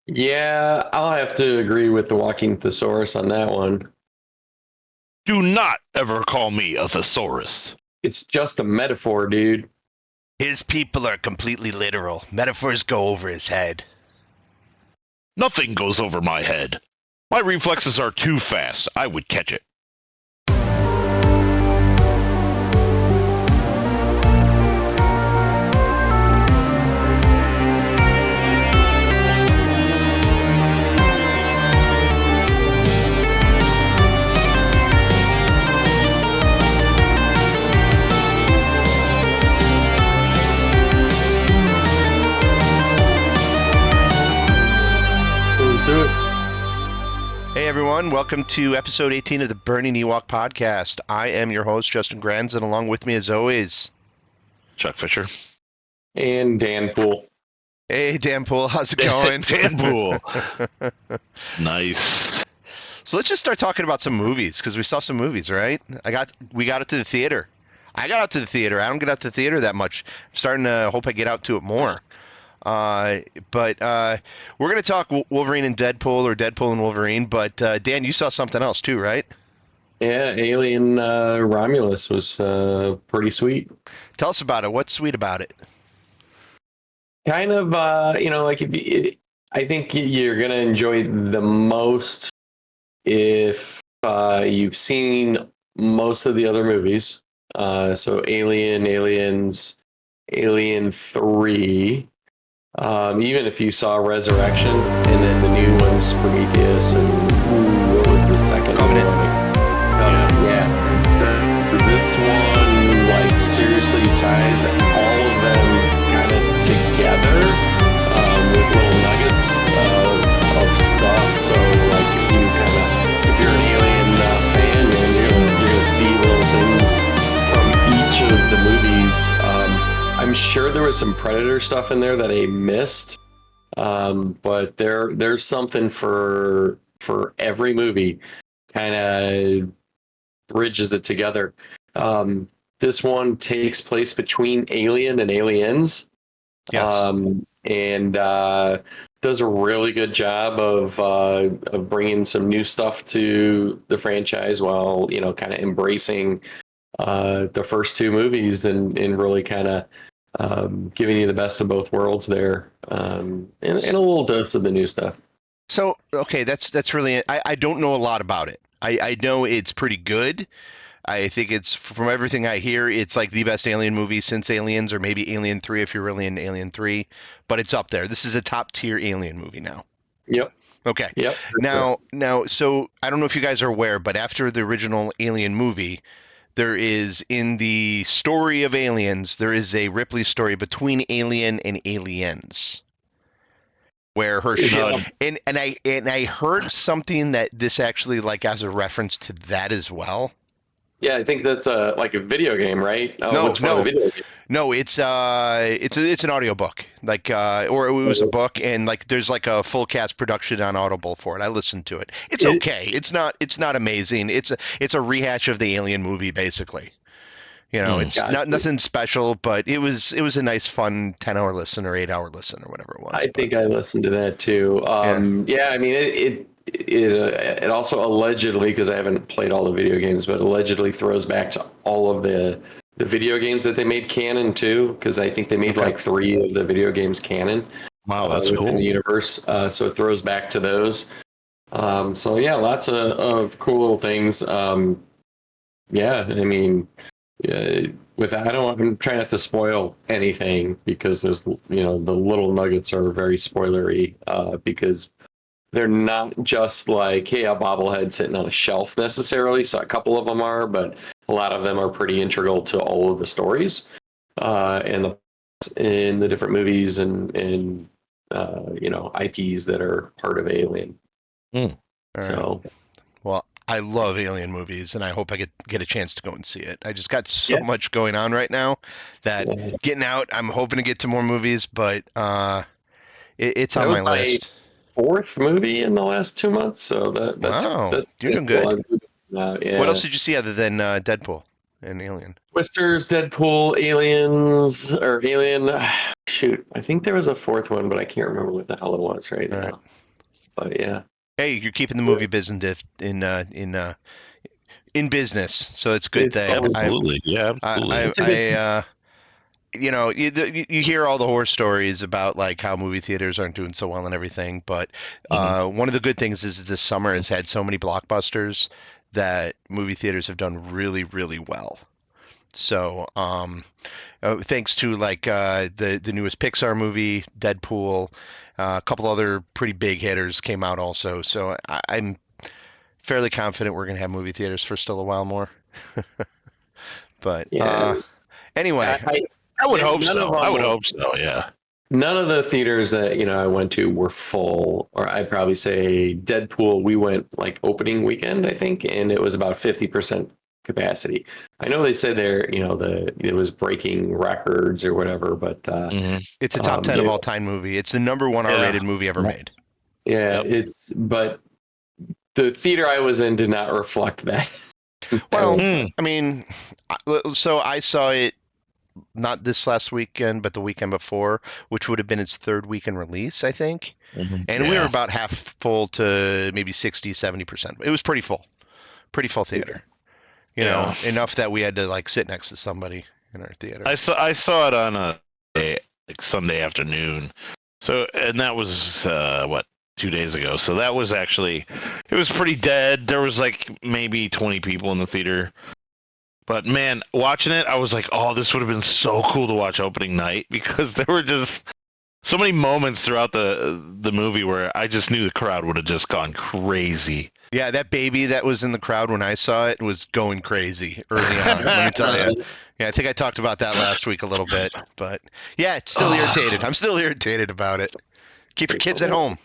Yeah, I'll have to agree with the walking thesaurus on that one. Do not ever call me a thesaurus. It's just a metaphor, dude. His people are completely literal. Metaphors go over his head. Nothing goes over my head. My reflexes are too fast. I would catch it. Let's do it. Hey everyone, welcome to episode 18 of the Burning Ewok podcast. I am your host, Justin Granz, and along with me as always, Chuck Fisher. And Dan Poole. hey Dan Poole, how's it going? Deadpool. Nice. So let's just start talking about some movies, because we saw some movies, right? We got it to the theater. I got out to the theater. I don't get out to the theater that much. I'm starting to hope I get out to it more. But we're going to talk Wolverine and Deadpool, or Deadpool and Wolverine, but Dan, you saw something else too, right? Yeah, Alien Romulus was pretty sweet. Tell us about it. What's sweet about it? Kind of, like I think you're gonna enjoy the most if you've seen most of the other movies. So Aliens, Alien 3. Even if you saw Resurrection and then the new ones, Prometheus and what was the second Covenant. one? Yeah. This one seriously ties all of them kind of together with little nuggets of stuff. So if you're an Alien fan, you're gonna see little things from each of the movies. I'm sure there was some Predator stuff in there that I missed, but there's something for every movie. Kind of bridges it together. This one takes place between Alien and Aliens, Yes. and does a really good job of bringing some new stuff to the franchise while kind of embracing the first two movies and really kind of giving you the best of both worlds there, and a little dose of the new stuff. So, okay, that's really. I don't know a lot about it. I know it's pretty good. I think it's, from everything I hear, it's like the best Alien movie since Aliens, or maybe Alien 3 if you're really into Alien 3. But it's up there. This is a top tier Alien movie now. Yep. Okay. Yep. Now, so I don't know if you guys are aware, but after the original Alien movie, there is, in the story of Aliens, there is a Ripley story between Alien and Aliens, where her ship, and I heard something that this actually as a reference to that as well. Yeah, I think that's a video game, right? No, which one of the video games? No, it's an audiobook, or it was a book, and there's a full cast production on Audible for it. I listened to it. It's okay. It's not amazing. It's a rehash of the Alien movie, basically. It's not nothing special, but it was a nice, fun 10-hour listen or 8-hour listen or whatever it was. I think I listened to that too. Yeah, I mean it also allegedly, because I haven't played all the video games, but allegedly throws back to all of the video games that they made canon too, because I think they made 3 of the video games canon. Wow, that's within cool. the universe. So it throws back to those. So yeah, lots of cool little things. Yeah, I mean, I'm trying not to spoil anything, because there's the little nuggets are very spoilery, because they're not just hey, a bobblehead sitting on a shelf necessarily. So a couple of them are, but a lot of them are pretty integral to all of the stories, and in the different movies and IPs that are part of Alien. So, well, I love Alien movies, and I hope I get a chance to go and see it. I just got so much going on right now that getting out, I'm hoping to get to more movies, but it's on my list. 4th movie in the last 2 months, so that's you're doing good. Yeah. What else did you see other than Deadpool and Alien? Twisters, Deadpool, Alien. Shoot, I think there was a 4th one, but I can't remember what the hell it was right now. But yeah. Hey, you're keeping the movie business in business, so it's a good It's thing. always- Absolutely. Yeah, absolutely. It's a good You hear all the horror stories about like how movie theaters aren't doing so well and everything, but one of the good things is this summer has had so many blockbusters that movie theaters have done really, really well. So, thanks to like the newest Pixar movie, Deadpool, a couple other pretty big hitters came out also. So I'm fairly confident we're gonna have movie theaters for still a while more. But yeah. anyway, I would hope none of so. them I would were- hope so. Yeah. None of the theaters that I went to were full, or I'd probably say Deadpool. We went like opening weekend, I think, and it was about 50% capacity. I know they said it was breaking records or whatever, but it's a top 10 of yeah. all time movie. It's the number one Yeah. R-rated movie ever made. Yeah, Yep. but the theater I was in did not reflect that. Well, Hmm. I mean, so I saw it not this last weekend, but the weekend before, which would have been its third weekend release, I think. And we were Yeah. about half full to maybe 60, 70%. It was pretty full theater. Enough that we had to like sit next to somebody in our theater. I saw it on a like Sunday afternoon. So, and that was 2 days ago. So that was actually, it was pretty dead. There was like maybe 20 people in the theater. But man, watching it, I was like, oh, this would have been so cool to watch opening night, because there were just so many moments throughout the movie where I just knew the crowd would have just gone crazy. Yeah, that baby that was in the crowd when I saw it was going crazy early on. Let me tell you. Yeah, I think I talked about that last week a little bit, but yeah, it's still irritated. I'm still irritated about it. Keep your kids at home.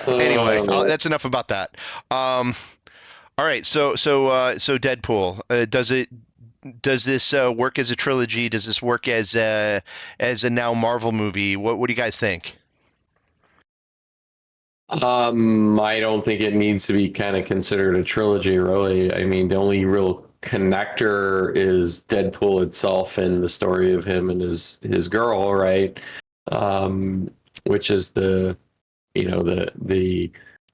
Anyway, that's enough about that. All right, so Deadpool, does this work as a trilogy? Does this work as a now Marvel movie? What do you guys think? I don't think it needs to be kind of considered a trilogy, really. I mean, the only real connector is Deadpool itself and the story of him and his girl, right? Which is the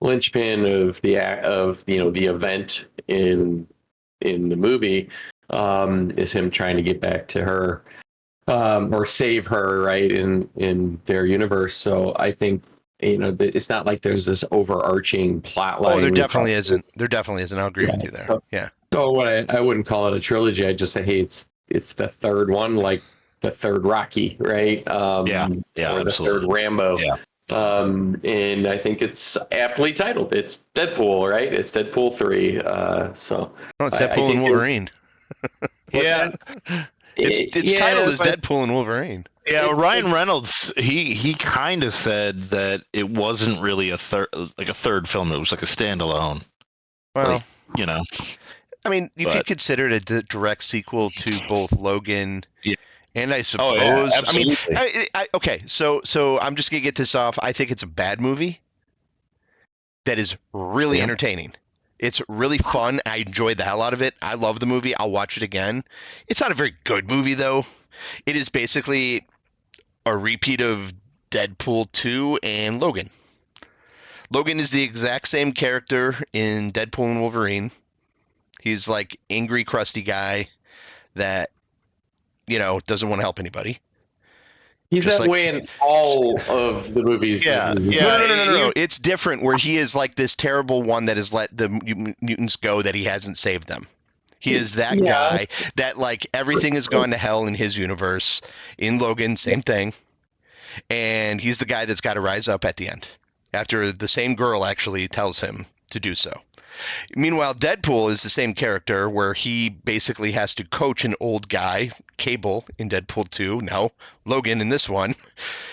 linchpin of the event in the movie, is him trying to get back to her, or save her, right, in their universe. So I think it's not like there's this overarching plot line. Oh, there definitely isn't. There definitely isn't. I'll agree with you there. Yeah. So what I wouldn't call it a trilogy. I'd just say, hey, it's the third one, like the third Rocky, right? Yeah, or the absolutely. third Rambo. Yeah. And I think it's aptly titled. It's Deadpool, right? It's Deadpool 3. So No, it's I Deadpool and think Wolverine. Yeah. It's titled as but- Deadpool and Wolverine. Yeah, It's Ryan Reynolds, he kind of said that it wasn't really a third film. It was like a standalone. Well, I mean, you could consider it a direct sequel to both Logan and I suppose. Oh, yeah, I mean, absolutely. okay, so I'm just gonna get this off. I think it's a bad movie that is really entertaining. It's really fun. I enjoyed the hell out of it. I love the movie. I'll watch it again. It's not a very good movie though. It is basically a repeat of Deadpool 2 and Logan. Logan is the exact same character in Deadpool and Wolverine. He's like angry, crusty guy that doesn't want to help anybody. He's Just that like- way in all of the movies. Yeah, that he's in. yeah. No. It's different where he is like this terrible one that has let the mutants go that he hasn't saved them. He is that guy that like everything has gone to hell in his universe. In Logan, same thing. And he's the guy that's got to rise up at the end after the same girl actually tells him to do so. Meanwhile, Deadpool is the same character where he basically has to coach an old guy, Cable in Deadpool 2, now Logan in this one,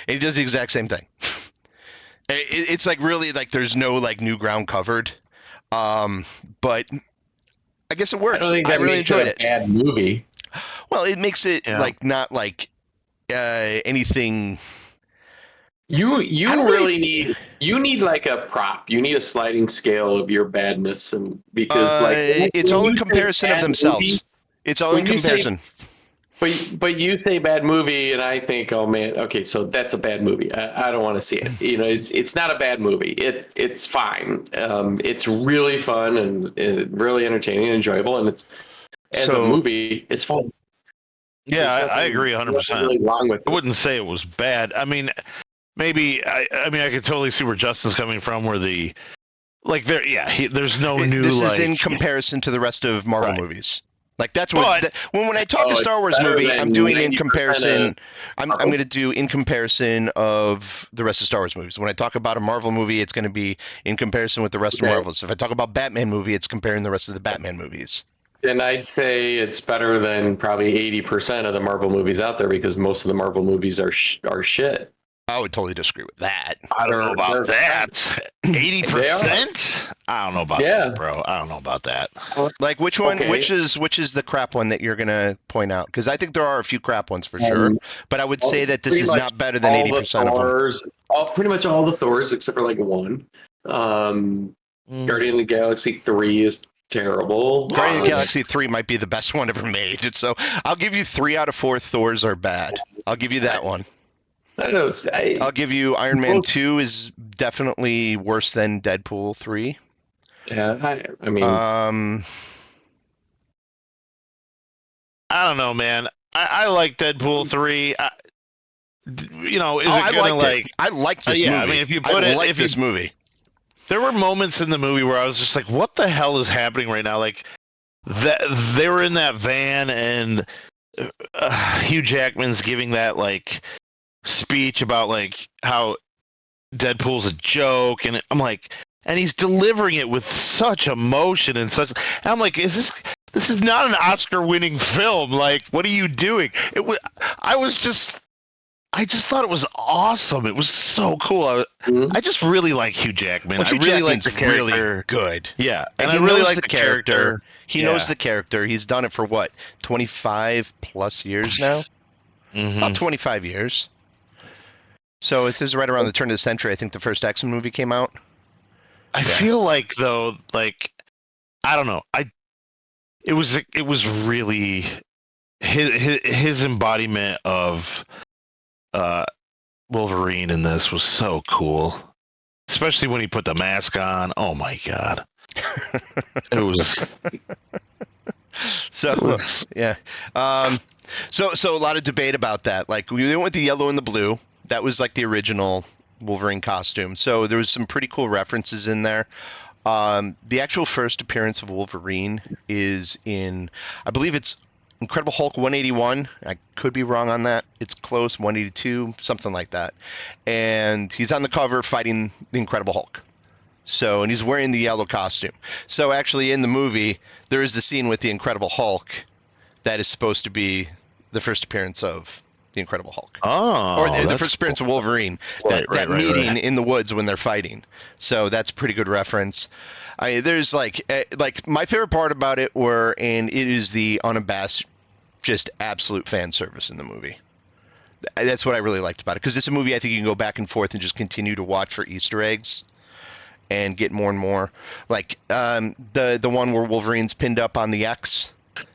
and he does the exact same thing. It's like really like there's no like new ground covered, but I guess it works. I don't think that really makes enjoyed it it. a bad movie. Well, it makes it like not like anything. You don't really need like a prop. You need a sliding scale of your badness, and because it's when all in you say comparison of bad themselves. movie, It's all in when you say- comparison. But you say bad movie, and I think, oh man, okay, so that's a bad movie. I don't want to see it. It's not a bad movie. It's fine. It's really fun and really entertaining and enjoyable, and it's as a movie, it's fun. Yeah, There's I agree nothing 100%. really wrong with I it. wouldn't say it was bad. I mean, maybe I mean I could totally see where Justin's coming from, where the like there, yeah, there's no new. This like, is in comparison to the rest of Marvel Right. movies. Like that's what But- when I talk a Star it's Wars better movie, than I'm doing in 90% comparison. I'm Marvel. going to do in comparison of the rest of Star Wars movies. When I talk about a Marvel movie, it's going to be in comparison with the rest of Okay. Marvels. If I talk about Batman movie, it's comparing the rest of the Batman movies. And I'd say it's better than probably 80% of the Marvel movies out there because most of the Marvel movies are shit. I would totally disagree with that. I don't know about that. 80%? I don't know about Yeah. that, bro. I don't know about that. Like which one? Okay. Which is the crap one that you're going to point out? Because I think there are a few crap ones for sure. But I would say that this Pretty is much not better than all the 80% of them. Thors, pretty much all the Thors except for like one. Guardian of the Galaxy 3 is terrible. Guardian of the Galaxy 3 might be the best one ever made. So I'll give you 3 out of 4 Thors are bad. I'll give you that one. I'll give you Iron Man 2 is definitely worse than Deadpool 3. Yeah, I mean, I don't know, man. I like Deadpool 3. You know, is it I gonna liked like? it. I like this yeah, movie. I mean, if you put it, like if you, this movie. there were moments in the movie where I was just like, "What the hell is happening right now?" Like, that they were in that van and Hugh Jackman's giving that like speech about like how Deadpool's a joke, and I'm like, and he's delivering it with such emotion and such. And I'm like, this is not an Oscar-winning film. Like, what are you doing? I just thought it was awesome. It was so cool. I just really like Hugh Jackman. Well, Hugh I really like Jackman's the character. really good. Yeah, And I he really knows like the the character. He knows Yeah. the character. He's done it for what, 25 plus years now? Mhm. About 25 years. So this is right around the turn of the century. I think the first X-Men movie came out. I feel like though, like I don't know. It was really his embodiment of Wolverine in this was so cool, especially when he put the mask on. Oh my god, it was. So yeah, so a lot of debate about that. Like we went with the yellow and the blue. That was like the original Wolverine costume. So there was some pretty cool references in there. The actual first appearance of Wolverine is in, I believe it's Incredible Hulk 181. I could be wrong on that. It's close, 182, something like that. And he's on the cover fighting the Incredible Hulk. So, and he's wearing the yellow costume. So actually in the movie, there is the scene with the Incredible Hulk that is supposed to be the first appearance of the Incredible Hulk. Oh, Or the that's first appearance of Wolverine. Right, That right, meeting right. in the woods when they're fighting. So that's a pretty good reference. There's like my favorite part about it and it is the unabashed, just absolute fan service in the movie. That's what I really liked about it, because it's a movie I think you can go back and forth and just continue to watch for Easter eggs and get more and more. Like the one where Wolverine's pinned up on the X.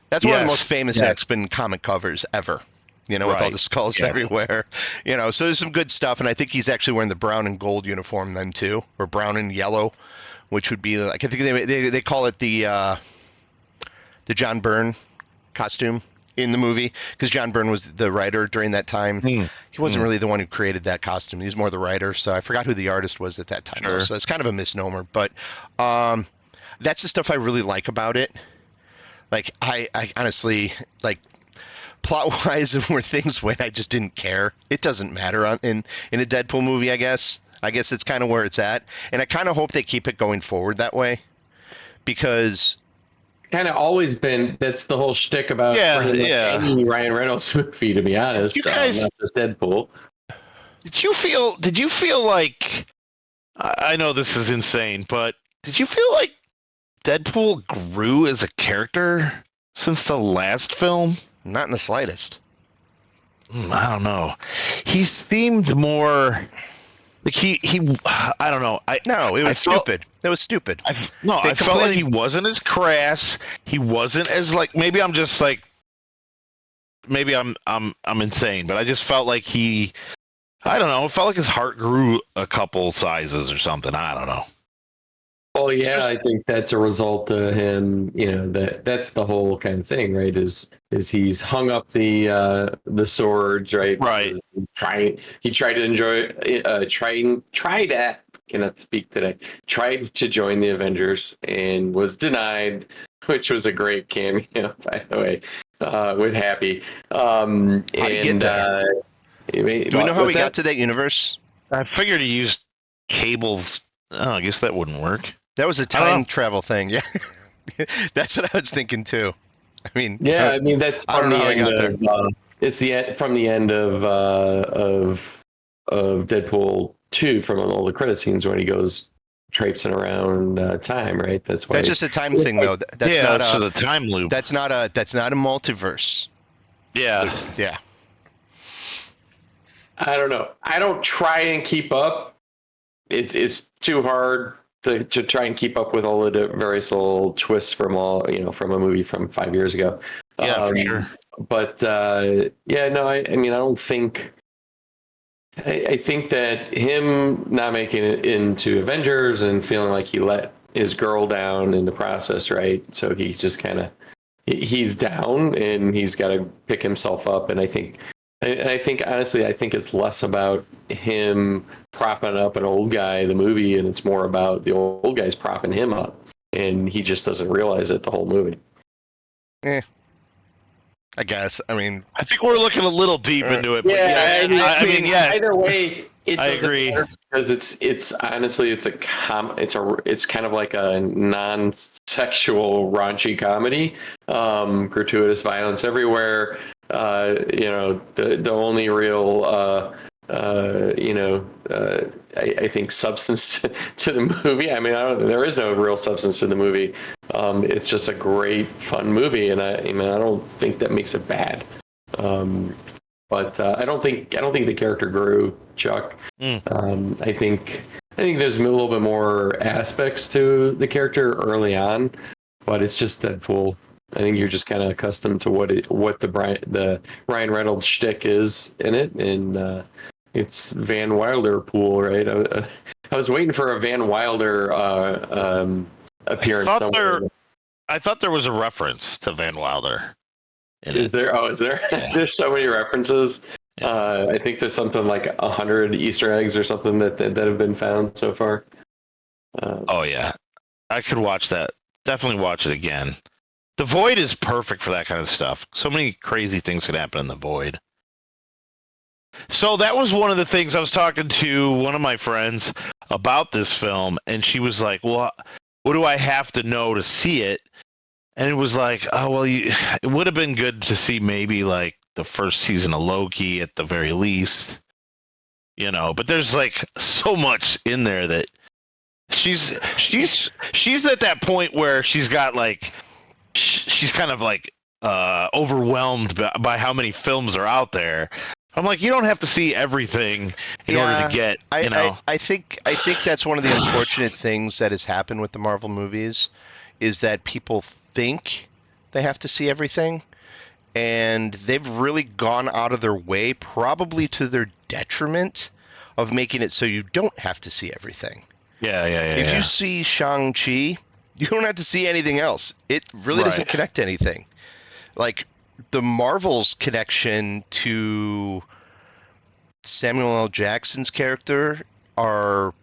That's one of the Yes, most famous yes. X-Men comic covers ever. With all Right, the skulls yes. everywhere. So there's some good stuff, and I think he's actually wearing the brown and gold uniform then too, or brown and yellow, which would be like, I think they call it the John Byrne costume in the movie, because John Byrne was the writer during that time. He wasn't really the one who created that costume. He was more the writer, so I forgot who the artist was at that time. Sure. So it's kind of a misnomer, but that's the stuff I really like about it. Like I honestly, like, plot-wise and where things went, I just didn't care. It doesn't matter in a Deadpool movie, I guess. I guess it's kind of where it's at, and I kind of hope they keep it going forward that way, because kind of always been, that's the whole shtick about any Ryan Reynolds movie, to be honest. You guys- not just Deadpool. Did you feel like, I know this is insane, but did you feel like Deadpool grew as a character since the last film? not in the slightest. I don't know. He seemed more like he I don't know. No, it was stupid. It was stupid. I felt like completely- he wasn't as crass. He wasn't as like, maybe I'm just like maybe I'm insane, but I just felt like I don't know, it felt like his heart grew a couple sizes or something. I don't know. Well, yeah, I think that's a result of him. That's the whole kind of thing, right? Is he's hung up the swords, right? Right. Because he tried to enjoy tried at cannot speak today. Tried to join the Avengers and was denied, which was a great cameo, by the way, with Happy. How'd he get there? Do we know how he got to that universe? I figured he used cables. Oh, I guess that wouldn't work. That was a time travel thing, yeah. That's what I was thinking too. I mean, yeah, I mean that's I don't from know the how he end got of it's from the end of Deadpool 2 from all the credit scenes when he goes traipsing around time, right? That's why That's just a time thing, though. That's not that's for the time loop. That's not a multiverse. Yeah. Yeah. I don't know. I don't try and keep up. It's too hard to try and keep up with all the various little twists from from a movie from 5 years ago. Yeah, for sure. But yeah, no, I mean, I don't think. I think that him not making it into Avengers and feeling like he let his girl down in the process, right? So he just kind of he's down and he's got to pick himself up. And I think honestly, I think it's less about him propping up an old guy in the movie, and it's more about the old guy's propping him up, and he just doesn't realize it the whole movie. I guess. I mean, I think we're looking a little deep into it. But I mean, yeah. Either way, it I doesn't agree matter because it's honestly it's kind of like a non-sexual raunchy comedy, gratuitous violence everywhere. The only real I think substance to the movie. I mean, there is no real substance to the movie. It's just a great, fun movie, and I don't think that makes it bad. But I don't think the character grew, Chuck. I think there's a little bit more aspects to the character early on, but it's just Deadpool. I think you're just kind of accustomed to what the Ryan Reynolds shtick is in it, and it's Van Wilder pool, right? I was waiting for a Van Wilder appearance somewhere. I thought there was a reference to Van Wilder. Is there? Oh, is there? Yeah. There's so many references. Yeah. I think there's something like 100 Easter eggs or something that have been found so far. Oh yeah, I could watch that. Definitely watch it again. The Void is perfect for that kind of stuff. So many crazy things could happen in the Void. So that was one of the things I was talking to one of my friends about this film, and she was like, well, what do I have to know to see it? And it was like, oh, well, it would have been good to see maybe like the first season of Loki at the very least, but there's like so much in there that she's at that point where she's got like, she's kind of like overwhelmed by how many films are out there. I'm like, you don't have to see everything in order to get, I think that's one of the unfortunate things that has happened with the Marvel movies is that people think they have to see everything, and they've really gone out of their way, probably to their detriment, of making it so you don't have to see everything. Yeah. If you see Shang-Chi, you don't have to see anything else. It really doesn't connect to anything. Like, the Marvel's connection to Samuel L. Jackson's character are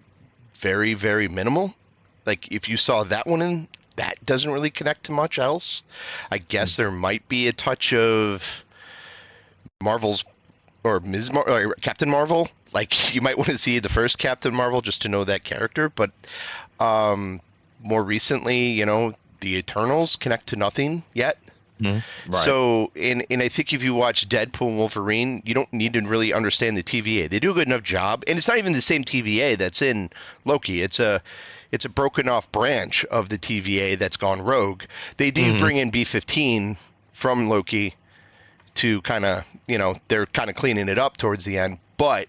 very, very minimal. Like, if you saw that one, that doesn't really connect to much else. I guess there might be a touch of Marvel's or or Captain Marvel. Like, you might want to see the first Captain Marvel just to know that character, but more recently, the Eternals connect to nothing yet. Mm-hmm. Right. So, and I think if you watch Deadpool and Wolverine, you don't need to really understand the TVA. They do a good enough job, and it's not even the same TVA that's in Loki. It's a broken off branch of the TVA that's gone rogue. They do bring in B-15 from Loki to kind of, they're kind of cleaning it up towards the end, but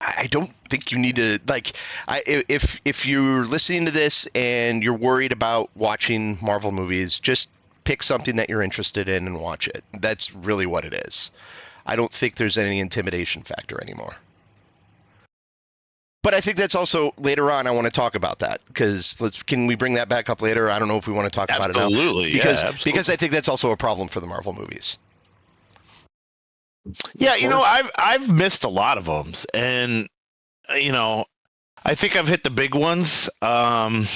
I don't think you need to, like, if you're listening to this and you're worried about watching Marvel movies, just pick something that you're interested in and watch it. That's really what it is. I don't think there's any intimidation factor anymore. But I think that's also later on. I want to talk about that because can we bring that back up later? I don't know if we want to talk about it now. Absolutely, because I think that's also a problem for the Marvel movies. Yeah, I've missed a lot of them, and I think I've hit the big ones. But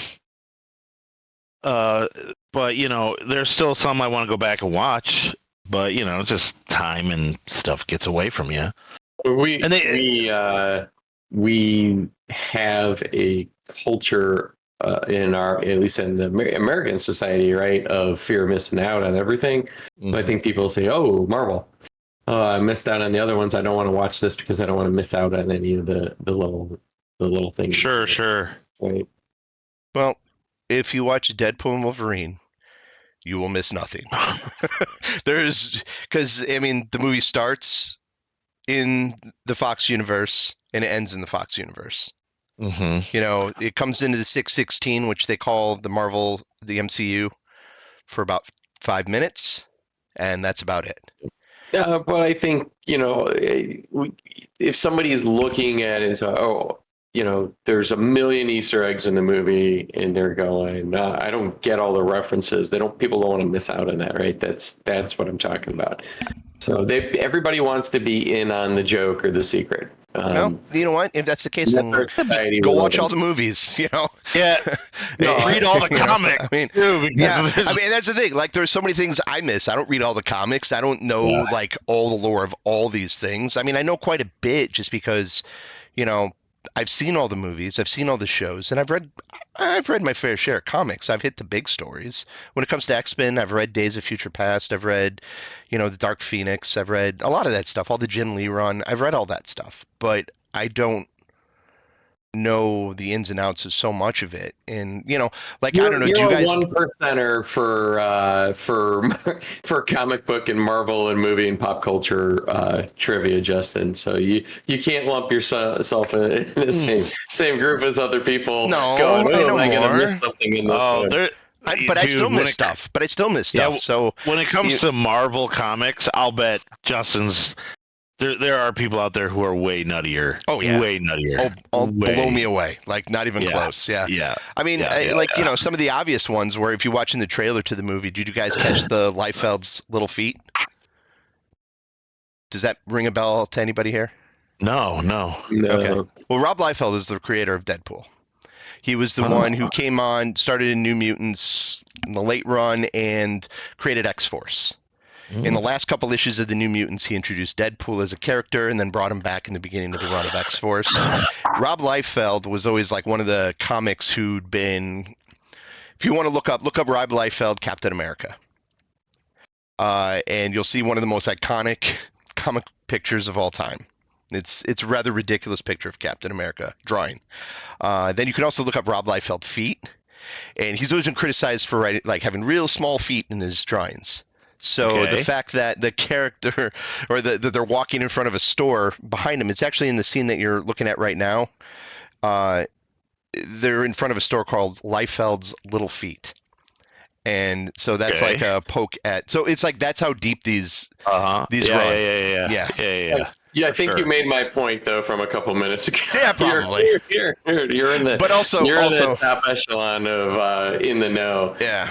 there's still some I want to go back and watch. But just time and stuff gets away from you. We have a culture at least in the American society, right, of fear of missing out on everything. Mm-hmm. So I think people say, "Oh, Marvel, I missed out on the other ones. I don't want to watch this because I don't want to miss out on any of the little things." Sure. Right. Well, if you watch Deadpool and Wolverine, you will miss nothing. Because the movie starts in the Fox universe and it ends in the Fox universe. Mm-hmm. It comes into the 616, which they call the MCU, for about 5 minutes, and that's about it. Yeah, but I think if somebody is looking at it and say, there's a million Easter eggs in the movie, and they're going, I don't get all the references. People don't want to miss out on that, right? That's what I'm talking about. So everybody wants to be in on the joke or the secret. Well, you know what? If that's the case, then go watch all the movies. Yeah. Read all the comics. That's the thing. Like, there's so many things I miss. I don't read all the comics. I don't know all the lore of all these things. I know quite a bit just because, I've seen all the movies, I've seen all the shows, and I've read my fair share of comics. I've hit the big stories. When it comes to X-Men, I've read Days of Future Past, I've read, the Dark Phoenix, I've read a lot of that stuff, all the Jim Lee run. I've read all that stuff, but I don't know the ins and outs of so much of it. And I don't know, do you guys... You're a 1%er for comic book and Marvel and movie and pop culture trivia, Justin. So you can't lump yourself in the same group as other people. No, going, I know am I more. gonna miss something in this? I still miss stuff. So when it comes to Marvel comics, I'll bet Justin's... There are people out there who are way nuttier. Oh yeah, way nuttier. Blow me away. Like, not even close. Yeah. Some of the obvious ones where if you're watching the trailer to the movie, did you guys catch the Liefeld's little feet? Does that ring a bell to anybody here? No. Okay. Well, Rob Liefeld is the creator of Deadpool. He was the one who came on, started in New Mutants in the late run, and created X-Force. In the last couple issues of the New Mutants, he introduced Deadpool as a character and then brought him back in the beginning of the run of X-Force. Rob Liefeld was always like one of the comics who'd been... If you want to look up Rob Liefeld, Captain America. And you'll see one of the most iconic comic pictures of all time. It's a rather ridiculous picture of Captain America drawing. Then you can also look up Rob Liefeld feet. And he's always been criticized for having real small feet in his drawings. So the fact that the character, or that they're walking in front of a store behind him, it's actually in the scene that you're looking at right now. They're in front of a store called Liefeld's Little Feet. And so that's like a poke at. So it's like that's how deep these run. Yeah. Yeah, I think you made my point though from a couple minutes ago. Yeah, probably. You're in the, but also you're in the top echelon of in the know. Yeah.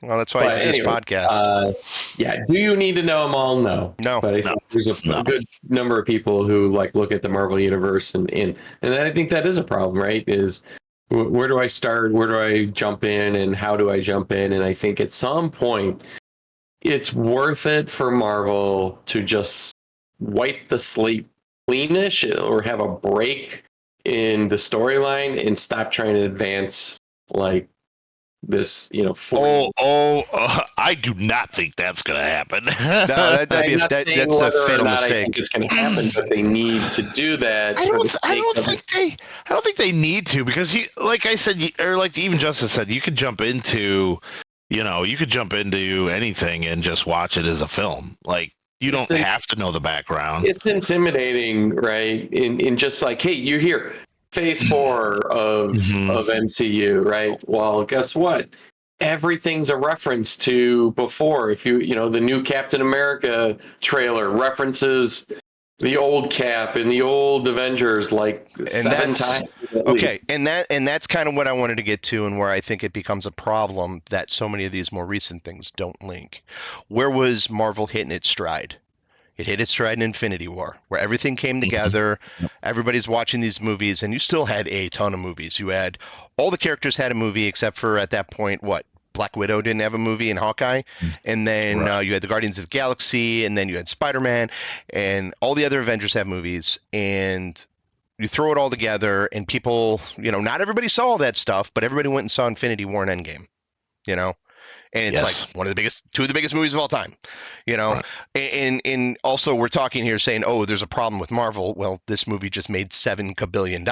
Well, that's why I did this podcast. Do you need to know them all? No. But I think there's a good number of people who look at the Marvel universe and I think that is a problem, right? Is where do I start? Where do I jump in? And how do I jump in? And I think at some point, it's worth it for Marvel to just wipe the slate cleanish or have a break in the storyline and stop trying to advance this, I do not think that's going to happen. No, that's a fatal mistake. I think it's going to happen, but they need to do that. I don't think they need to, because like I said, or like even Justin said, you could jump into anything and just watch it as a film. Like, you don't have to know the background. It's intimidating, right? In just hey, you're here. Phase 4 of MCU, right? Well, guess what? everything's a reference to before. If the new Captain America trailer references the old Cap and the old Avengers like And 7 times at okay, least. and that's kind of what I wanted to get to, and where I think it becomes a problem that so many of these more recent things don't link. Where was Marvel hitting its stride? It hit its stride in Infinity War, where everything came together. Everybody's watching these movies, and you still had a ton of movies. You had all the characters had a movie, except for at that point, what? Black Widow didn't have a movie, and Hawkeye, and then Right. you had the Guardians of the Galaxy, and then you had Spider-Man, and all the other Avengers have movies, and you throw it all together, and people, not everybody saw all that stuff, but everybody went and saw Infinity War and Endgame, you know, and it's Yes. like two of the biggest movies of all time, you know. Right. And also we're talking here saying, oh, there's a problem with Marvel. Well, this movie just made $7 billion,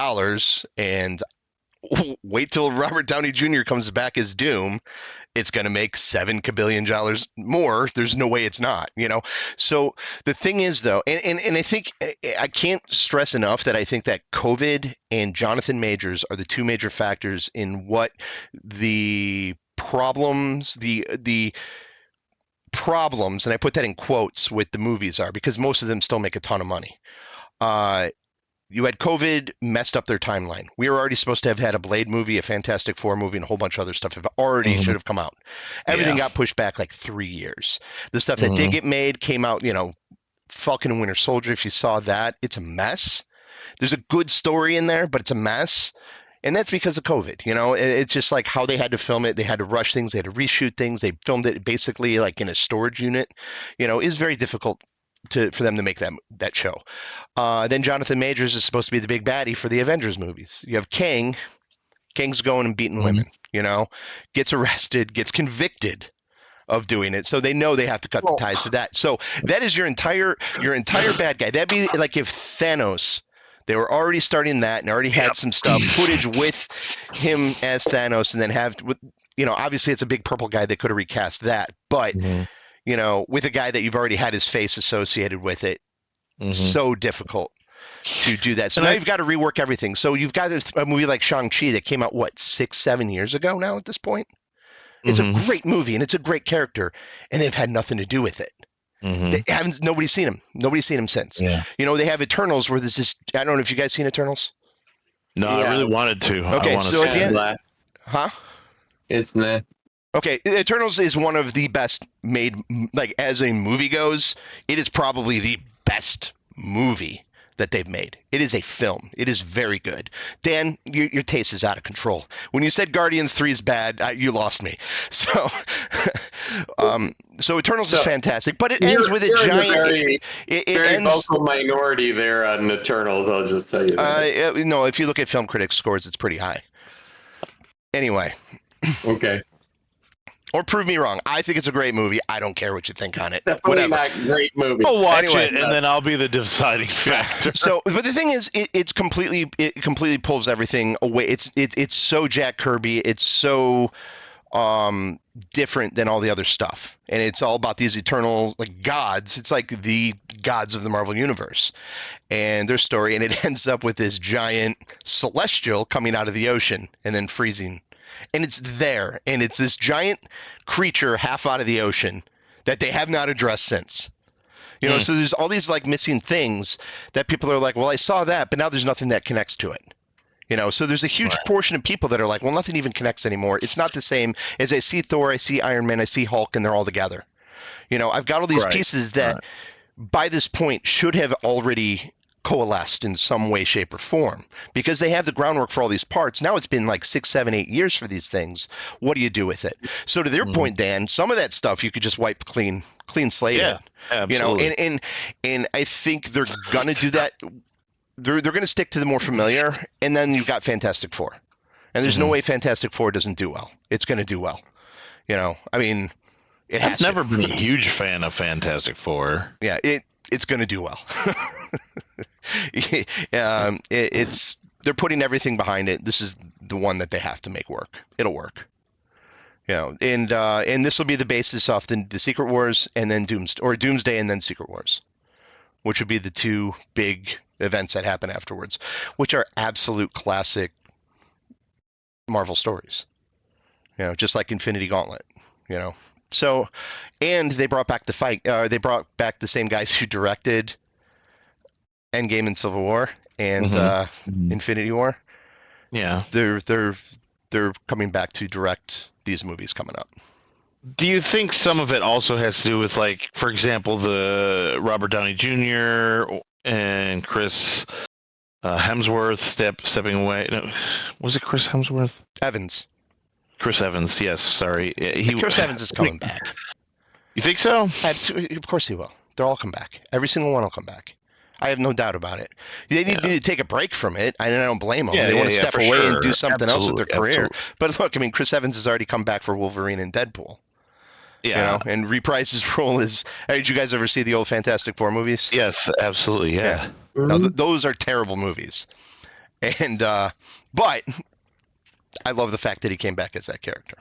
and wait till Robert Downey Jr. comes back as Doom. It's going to make $7 billion more. There's no way it's not, So the thing is, though, and I think I can't stress enough that I think that COVID and Jonathan Majors are the two major factors in what the problems, the problems, and I put that in quotes, with the movies are, because most of them still make a ton of money. You had COVID messed up their timeline. We were already supposed to have had a Blade movie, a Fantastic Four movie, and a whole bunch of other stuff. It already should have come out. Everything got pushed back like 3 years. The stuff that did get made came out, Falcon and Winter Soldier, if you saw that, it's a mess. There's a good story in there, but it's a mess. And that's because of COVID. It's just like how they had to film it. They had to rush things. They had to reshoot things. They filmed it basically like in a storage unit. It's very difficult for them to make that show. Then Jonathan Majors is supposed to be the big baddie for the Avengers movies. You have King. King's going and beating women, gets arrested, gets convicted of doing it. So they know they have to cut the ties to that. So that is your entire bad guy. That'd be like if Thanos, they were already starting that and already had some footage with him as Thanos, and then obviously it's a big purple guy. They could have recast that, but with a guy that you've already had his face associated with it, so difficult to do that. So now you've got to rework everything. So you've got a movie like Shang-Chi that came out, 6-7 years ago now at this point? It's a great movie, and it's a great character, and they've had nothing to do with it. Nobody's seen him. Nobody's seen him since. Yeah. They have Eternals where there's this, I don't know if you guys seen Eternals? No, I really wanted to. Okay, so at the end, It's not. Okay, Eternals is one of the best made, like, as a movie goes, it is probably the best movie that they've made. It is a film. It is very good. Dan, your taste is out of control. When you said Guardians 3 is bad, you lost me. So, Eternals is fantastic, but it ends with a giant. It ends vocal minority there on Eternals. I'll just tell you that. No, if you look at film critics scores, it's pretty high. Anyway. Okay. Or prove me wrong. I think it's a great movie. I don't care what you think on it. Definitely not a great movie. I'll watch it, and then I'll be the deciding factor. So, but the thing is, it completely pulls everything away. It's so Jack Kirby. It's so different than all the other stuff, and it's all about these eternal gods. It's like the gods of the Marvel universe and their story, and it ends up with this giant celestial coming out of the ocean and then freezing. And it's there, and it's this giant creature half out of the ocean that they have not addressed since. So there's all these missing things that people are like, well, I saw that, but now there's nothing that connects to it. So there's a huge portion of people that are like, well, nothing even connects anymore. It's not the same as I see Thor, I see Iron Man, I see Hulk, and they're all together. I've got all these pieces that by this point should have already coalesced in some way, shape, or form, because they have the groundwork for all these parts. Now it's been 6, 7, 8 years for these things. What do you do with it? So to their point, Dan, some of that stuff you could just wipe clean slate. Yeah, absolutely. And I think they're gonna do that. They're gonna stick to the more familiar, and then you've got Fantastic Four, and there's no way Fantastic Four doesn't do well. It's gonna do well. I mean, I've never been a huge fan of Fantastic Four. Yeah, it's gonna do well. They're putting everything behind it. This is the one that they have to make work. It'll work. And this will be the basis off the Secret Wars and then Doomsday and then Secret Wars, which would be the two big events that happen afterwards, which are absolute classic Marvel stories. just like Infinity Gauntlet. So, and they brought back the fight. They brought back the same guys who directed Endgame and Civil War and Infinity War. Yeah. They're coming back to direct these movies coming up. Do you think some of it also has to do with, like, for example, the Robert Downey Jr. and Chris Hemsworth stepping away? No, was it Chris Hemsworth? Evans. Chris Evans, yes. Sorry, Chris Evans is coming back. You think so? Absolutely, of course he will. They'll all come back. Every single one will come back. I have no doubt about it. They need to take a break from it, and I don't blame them. They want to step away and do something else with their career. But look, I mean, Chris Evans has already come back for Wolverine and Deadpool. Yeah. And reprised his role as. Did you guys ever see the old Fantastic Four movies? Yes, absolutely. Yeah. No, those are terrible movies. And but I love the fact that he came back as that character.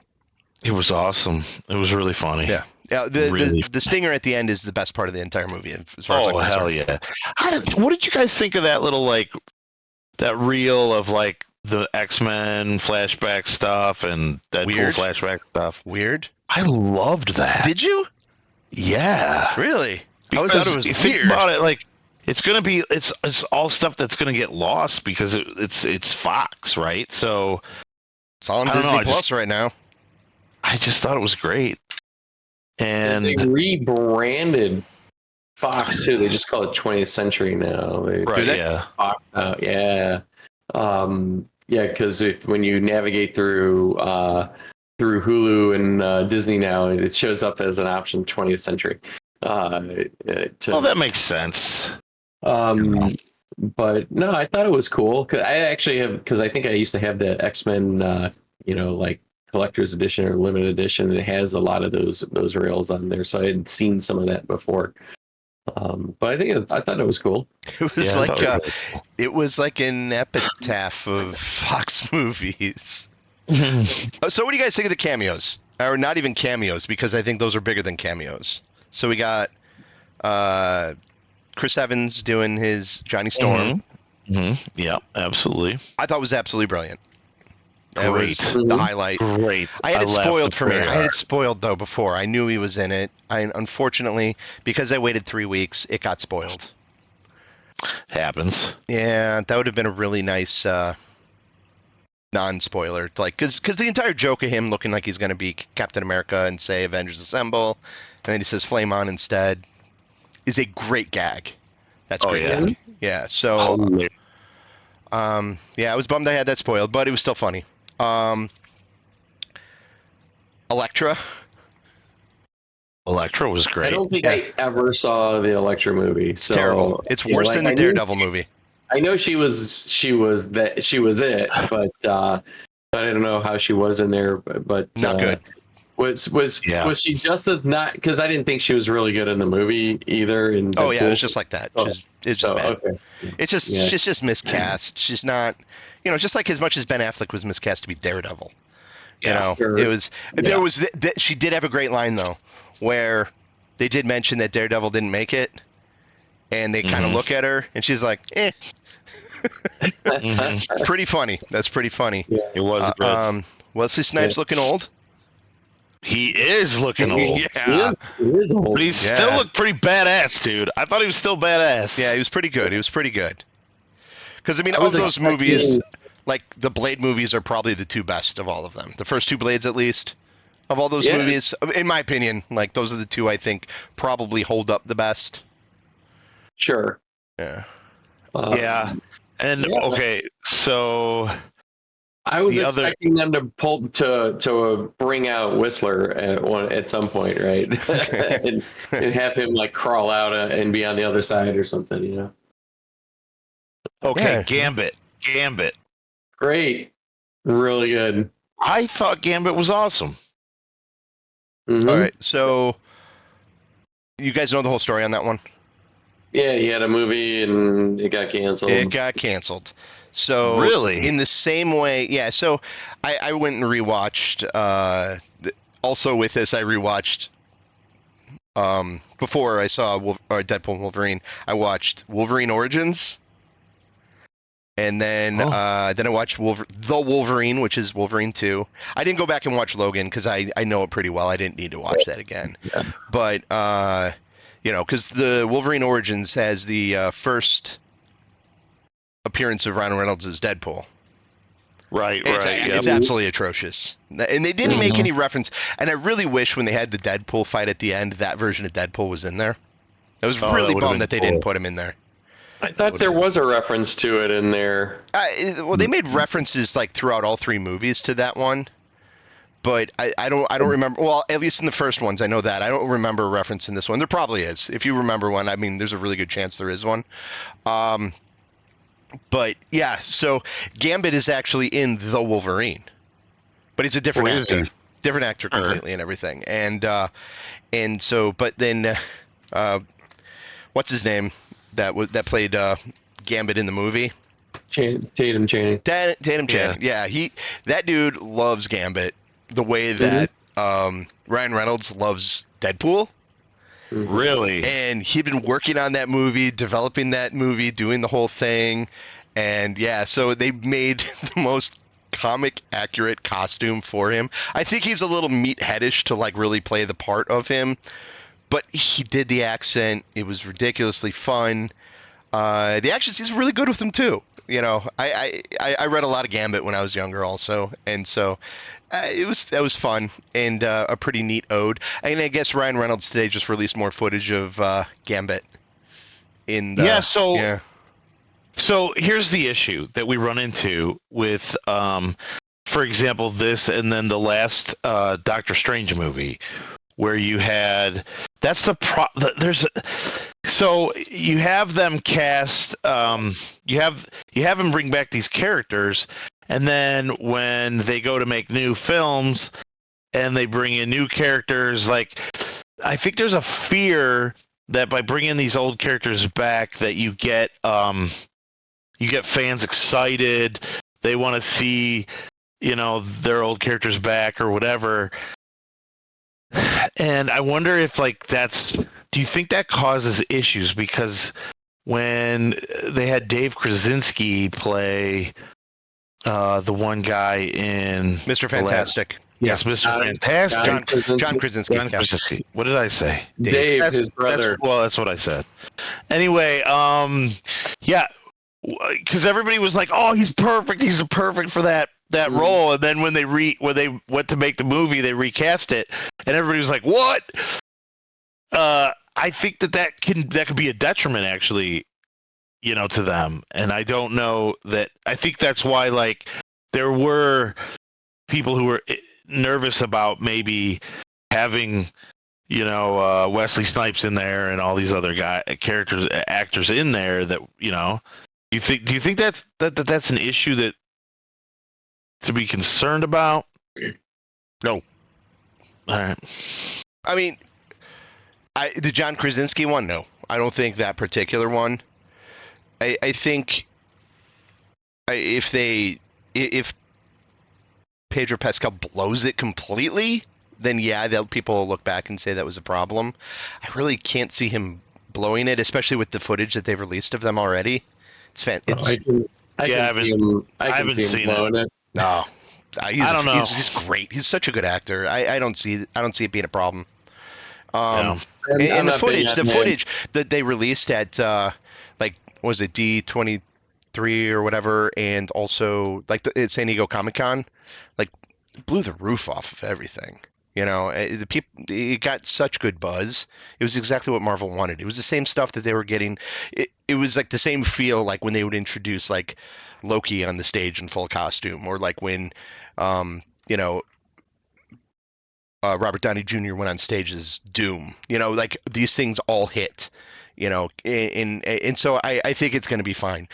It was awesome. It was really funny. Yeah. Yeah, the stinger at the end is the best part of the entire movie. As far as I'm hell yeah! What did you guys think of that little, like, that reel of, like, the X-Men flashback stuff and Deadpool flashback stuff? Weird. I loved that. Did you? Yeah. Really? I always thought it was weird. Think about it, like, it's gonna be it's all stuff that's gonna get lost because it's Fox, right? So it's all on Disney Plus right now. I just thought it was great. And they rebranded Fox too. They just call it 20th Century now. Yeah. Fox out. Yeah. Yeah, because when you navigate through Hulu and Disney now, it shows up as an option 20th Century. That makes sense. But no, I thought it was cool because I think I used to have the X-Men, like collector's edition or limited edition, and it has a lot of those rails on there, so I had seen some of that before. But I thought it was cool. It was like an epitaph of Fox movies. So what do you guys think of the cameos? Or not even cameos, because I think those are bigger than cameos. So we got Chris Evans doing his Johnny Storm. Yeah, absolutely. I thought it was absolutely brilliant. Great. That was the highlight. Great. I had it spoiled for me. I had it spoiled, though, before. I knew he was in it. Unfortunately, because I waited 3 weeks, it got spoiled. Happens. Yeah, that would have been a really nice non-spoiler. Like, because the entire joke of him looking like he's going to be Captain America and say Avengers Assemble, and then he says Flame On instead, is a great gag. That's great gag. Yeah, so... I was bummed I had that spoiled, but it was still funny. Elektra was great. I don't think I ever saw the Elektra movie. So terrible. It's worse than the Daredevil movie. I know she was it, but I don't know how she was in there. But not good. Was she just as not? Because I didn't think she was really good in the movie either. It was just like that. It's just bad. Okay. It's just she's just miscast. She's not, just like as much as Ben Affleck was miscast to be Daredevil. Sure. It was there was she did have a great line though, where they did mention that Daredevil didn't make it, and they kind of look at her and she's like, eh. Pretty funny. That's pretty funny. Yeah. It was good. Wesley Snipes looking old. He is looking old. Yeah. He is old. But he still looked pretty badass, dude. I thought he was still badass. Yeah, he was pretty good. Because, of those movies, like, the Blade movies are probably the two best of all of them. The first two Blades, at least, of all those movies, in my opinion, like, those are the two I think probably hold up the best. Sure. Yeah. Okay, so... I was expecting them to bring out Whistler at some point, right? and have him like crawl out and be on the other side or something, Okay, yeah. Gambit. Great, really good. I thought Gambit was awesome. Mm-hmm. All right, so you guys know the whole story on that one? Yeah, he had a movie and it got canceled. So really, in the same way, so I went and rewatched. Also with this, I rewatched. Before I saw Deadpool and Wolverine, I watched Wolverine Origins, And then then I watched The Wolverine, which is Wolverine 2. I didn't go back and watch Logan because I know it pretty well. I didn't need to watch that again. Yeah. But because the Wolverine Origins has the first appearance of Ryan Reynolds as Deadpool. Right, It's, right. it's Yep. absolutely atrocious. And they didn't make any reference. And I really wish when they had the Deadpool fight at the end, that version of Deadpool was in there. I was Oh, really that would've bummed been that they cool. didn't put him in there. I thought there was a reference to it in there. Well, they made references like throughout all three movies to that one, but I don't remember. Well, at least in the first ones, I know that. I don't remember a reference in this one. There probably is. If you remember one, I mean, there's a really good chance there is one. But yeah, so Gambit is actually in The Wolverine, but he's a different Oh, is actor, he? different actor completely and everything. And so, but then, what's his name that played Gambit in the movie? Tatum Channing. Tatum Channing. Yeah, that dude loves Gambit the way that Ryan Reynolds loves Deadpool. Really? And he'd been working on that movie, developing that movie, doing the whole thing. And yeah, so they made the most comic accurate costume for him. I think he's a little meatheadish to like really play the part of him, but he did the accent. It was ridiculously fun. The action scenes were really good with him too. You know, I read a lot of Gambit when I was younger also, and so that was fun and a pretty neat ode. And I guess Ryan Reynolds today just released more footage of Gambit. So here's the issue that we run into with, for example, this and then the last Doctor Strange movie, where you had so you have them cast, you have them bring back these characters, and then when they go to make new films and they bring in new characters, like I think there's a fear that by bringing these old characters back that you get fans excited. They want to see, their old characters back or whatever. And I wonder if do you think that causes issues? Because when they had Dave Krasinski play the one guy in Mr. Fantastic. Yes, Mr. Fantastic. John Krasinski. John Krasinski. What did I say? Dave, his brother. That's what I said. Anyway, yeah, because everybody was like, "Oh, he's perfect. He's perfect for that role." And then when they went to make the movie, they recast it, and everybody was like, "What?" I think that could be a detriment, actually, to them. And I don't know that. I think that's why, there were people who were nervous about maybe having, Wesley Snipes in there and all these other actors in there that, do you think that's an issue that to be concerned about? No. All right. I mean, the John Krasinski one, no. I don't think that particular one. I think if Pedro Pascal blows it completely, then yeah, people will look back and say that was a problem. I really can't see him blowing it, especially with the footage that they've released of them already. I haven't seen him blowing it. No, I don't know. He's great. He's such a good actor. I don't see it being a problem. Yeah. And the footage that they released at was it D23 or whatever, and also at San Diego Comic-Con, blew the roof off of everything. It got such good buzz. It was exactly what Marvel wanted. It was the same stuff that they were getting. It was the same feel when they would introduce Loki on the stage in full costume, or when Robert Downey Jr. went on stage as Doom. These things all hit. And so I think it's going to be fine.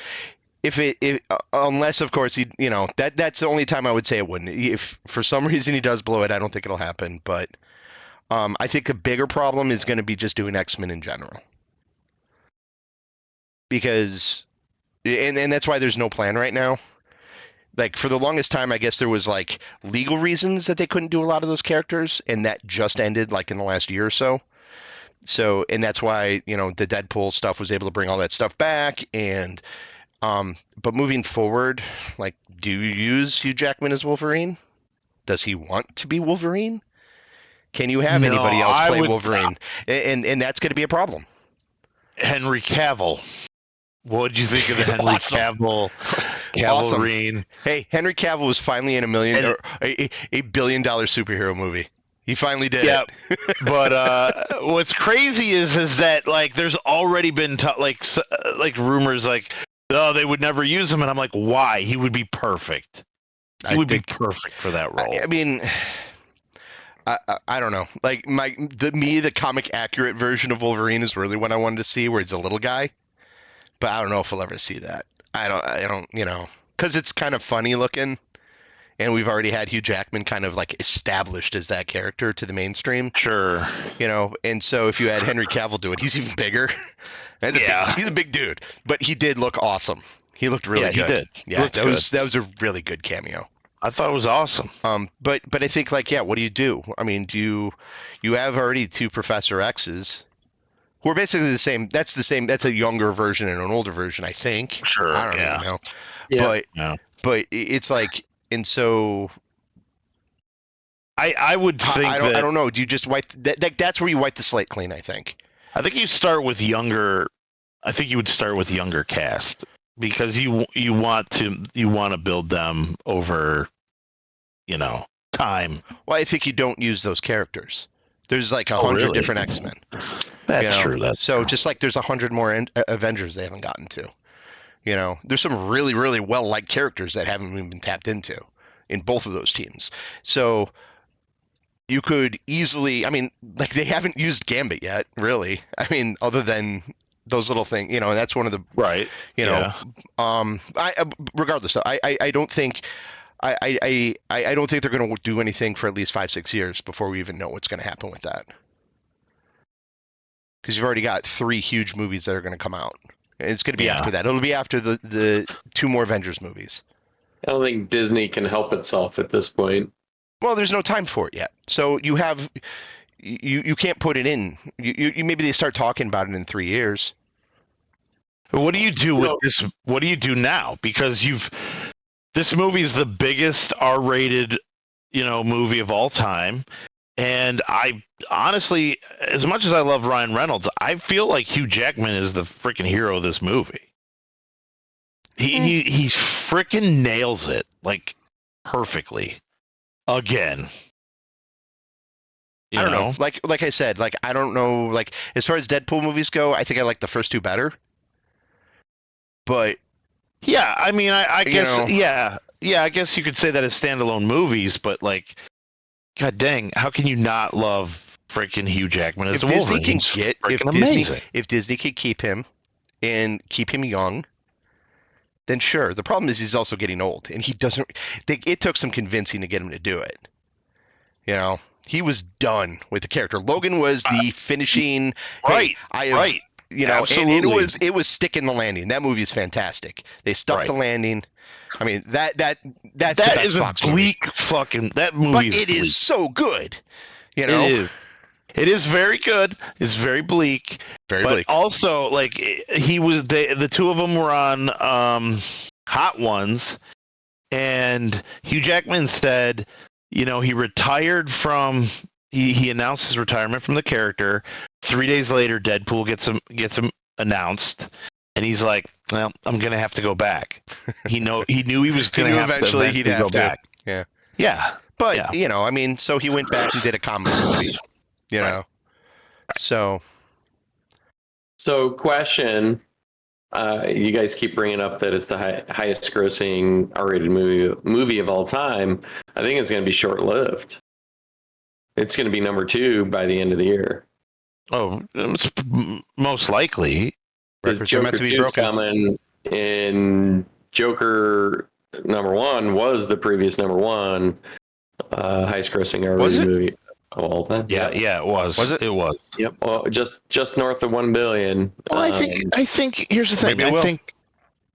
Unless of course that's the only time I would say it wouldn't. If for some reason he does blow it, I don't think it'll happen. But I think the bigger problem is going to be just doing X-Men in general, because and that's why there's no plan right now. For the longest time, I guess there was legal reasons that they couldn't do a lot of those characters, and that just ended in the last year or so. So, and that's why the Deadpool stuff was able to bring all that stuff back, and But moving forward, like, do you use Hugh Jackman as Wolverine? Does he want to be Wolverine? Can you have No, anybody else I play would Wolverine? And that's going to be a problem. Henry Cavill. What did you think of the Henry Awesome. Cavill Awesome. Cavalrine? Hey, Henry Cavill was finally in a $1 billion superhero movie. He finally did Yeah, it. but what's crazy is that like there's already been like rumors like oh they would never use him, and I'm like why? He would be perfect. He would be perfect for that role. I mean, I don't know. Like the comic accurate version of Wolverine is really what I wanted to see, where he's a little guy. But I don't know if we'll ever see that. I don't, because it's kind of funny looking, and we've already had Hugh Jackman kind of like established as that character to the mainstream. Sure. And so if you had Henry Cavill do it, he's even bigger. He's a big dude, but he did look awesome. He looked really good. He did. Yeah, that was a really good cameo. I thought it was awesome. But I think like what do you do? I mean, you have already two Professor X's who are basically the same. That's a younger version and an older version, I think. Sure. I don't even know. Yeah. But it's like, and so I would think I don't know. Do you just wipe that's where you wipe the slate clean, I think. I think you start with younger. I think you would start with younger cast because you want to build them over, time. Well, I think you don't use those characters. There's like 100 different X-Men. That's true. That's so true. just like there's 100 more Avengers they haven't gotten to. There's some really, really well-liked characters that haven't even been tapped into in both of those teams. So you could easily, I mean, like they haven't used Gambit yet, really. I mean, other than those little things, and that's one of the right. Regardless, though, I don't think. I don't think they're going to do anything for at least 5-6 years before we even know what's going to happen with that. Because you've already got 3 huge movies that are going to come out. And it's going to be after that. It'll be after the 2 more Avengers movies. I don't think Disney can help itself at this point. Well, there's no time for it yet. So you can't put it in. You maybe they start talking about it in 3 years. What do you do with this? What do you do now? Because this movie is the biggest R-rated, movie of all time. And I honestly, as much as I love Ryan Reynolds, I feel like Hugh Jackman is the freaking hero of this movie. He freaking nails it like perfectly. Again. I don't know. Like I said, like I don't know. Like as far as Deadpool movies go, I think I like the first 2 better. But yeah, I mean, I guess I guess you could say that as standalone movies, but like, god dang, how can you not love freaking Hugh Jackman as Wolverine? If Disney can keep him and keep him young, then sure. The problem is he's also getting old, and he doesn't. It took some convincing to get him to do it. He was done with the character. Logan was the finishing. Right. Right. Absolutely. And it was sticking the landing. That movie is fantastic. They stuck the landing. I mean that's that is a bleak movie. Fucking that movie. But it is so good. It is. It is very good. It's very bleak. But also, like the 2 of them were on Hot Ones, and Hugh Jackman said, he retired from. He announced his retirement from the character. 3 days later, Deadpool gets him announced, and he's like, "Well, I'm gonna have to go back." He knew he was gonna eventually go back. Yeah. Yeah. But I mean, so he went back and did a comedy movie. Right. So question. You guys keep bringing up that it's the highest grossing R-rated movie of all time. I think it's going to be short-lived. It's going to be number 2 by the end of the year. Oh, it's most likely. Joker 2 is coming, and Joker number 1 was the previous number 1 highest grossing R-rated movie of all time. Yeah, it was. Was it? It was. Yep. Well, just north of $1 billion. Well, I think here's the thing.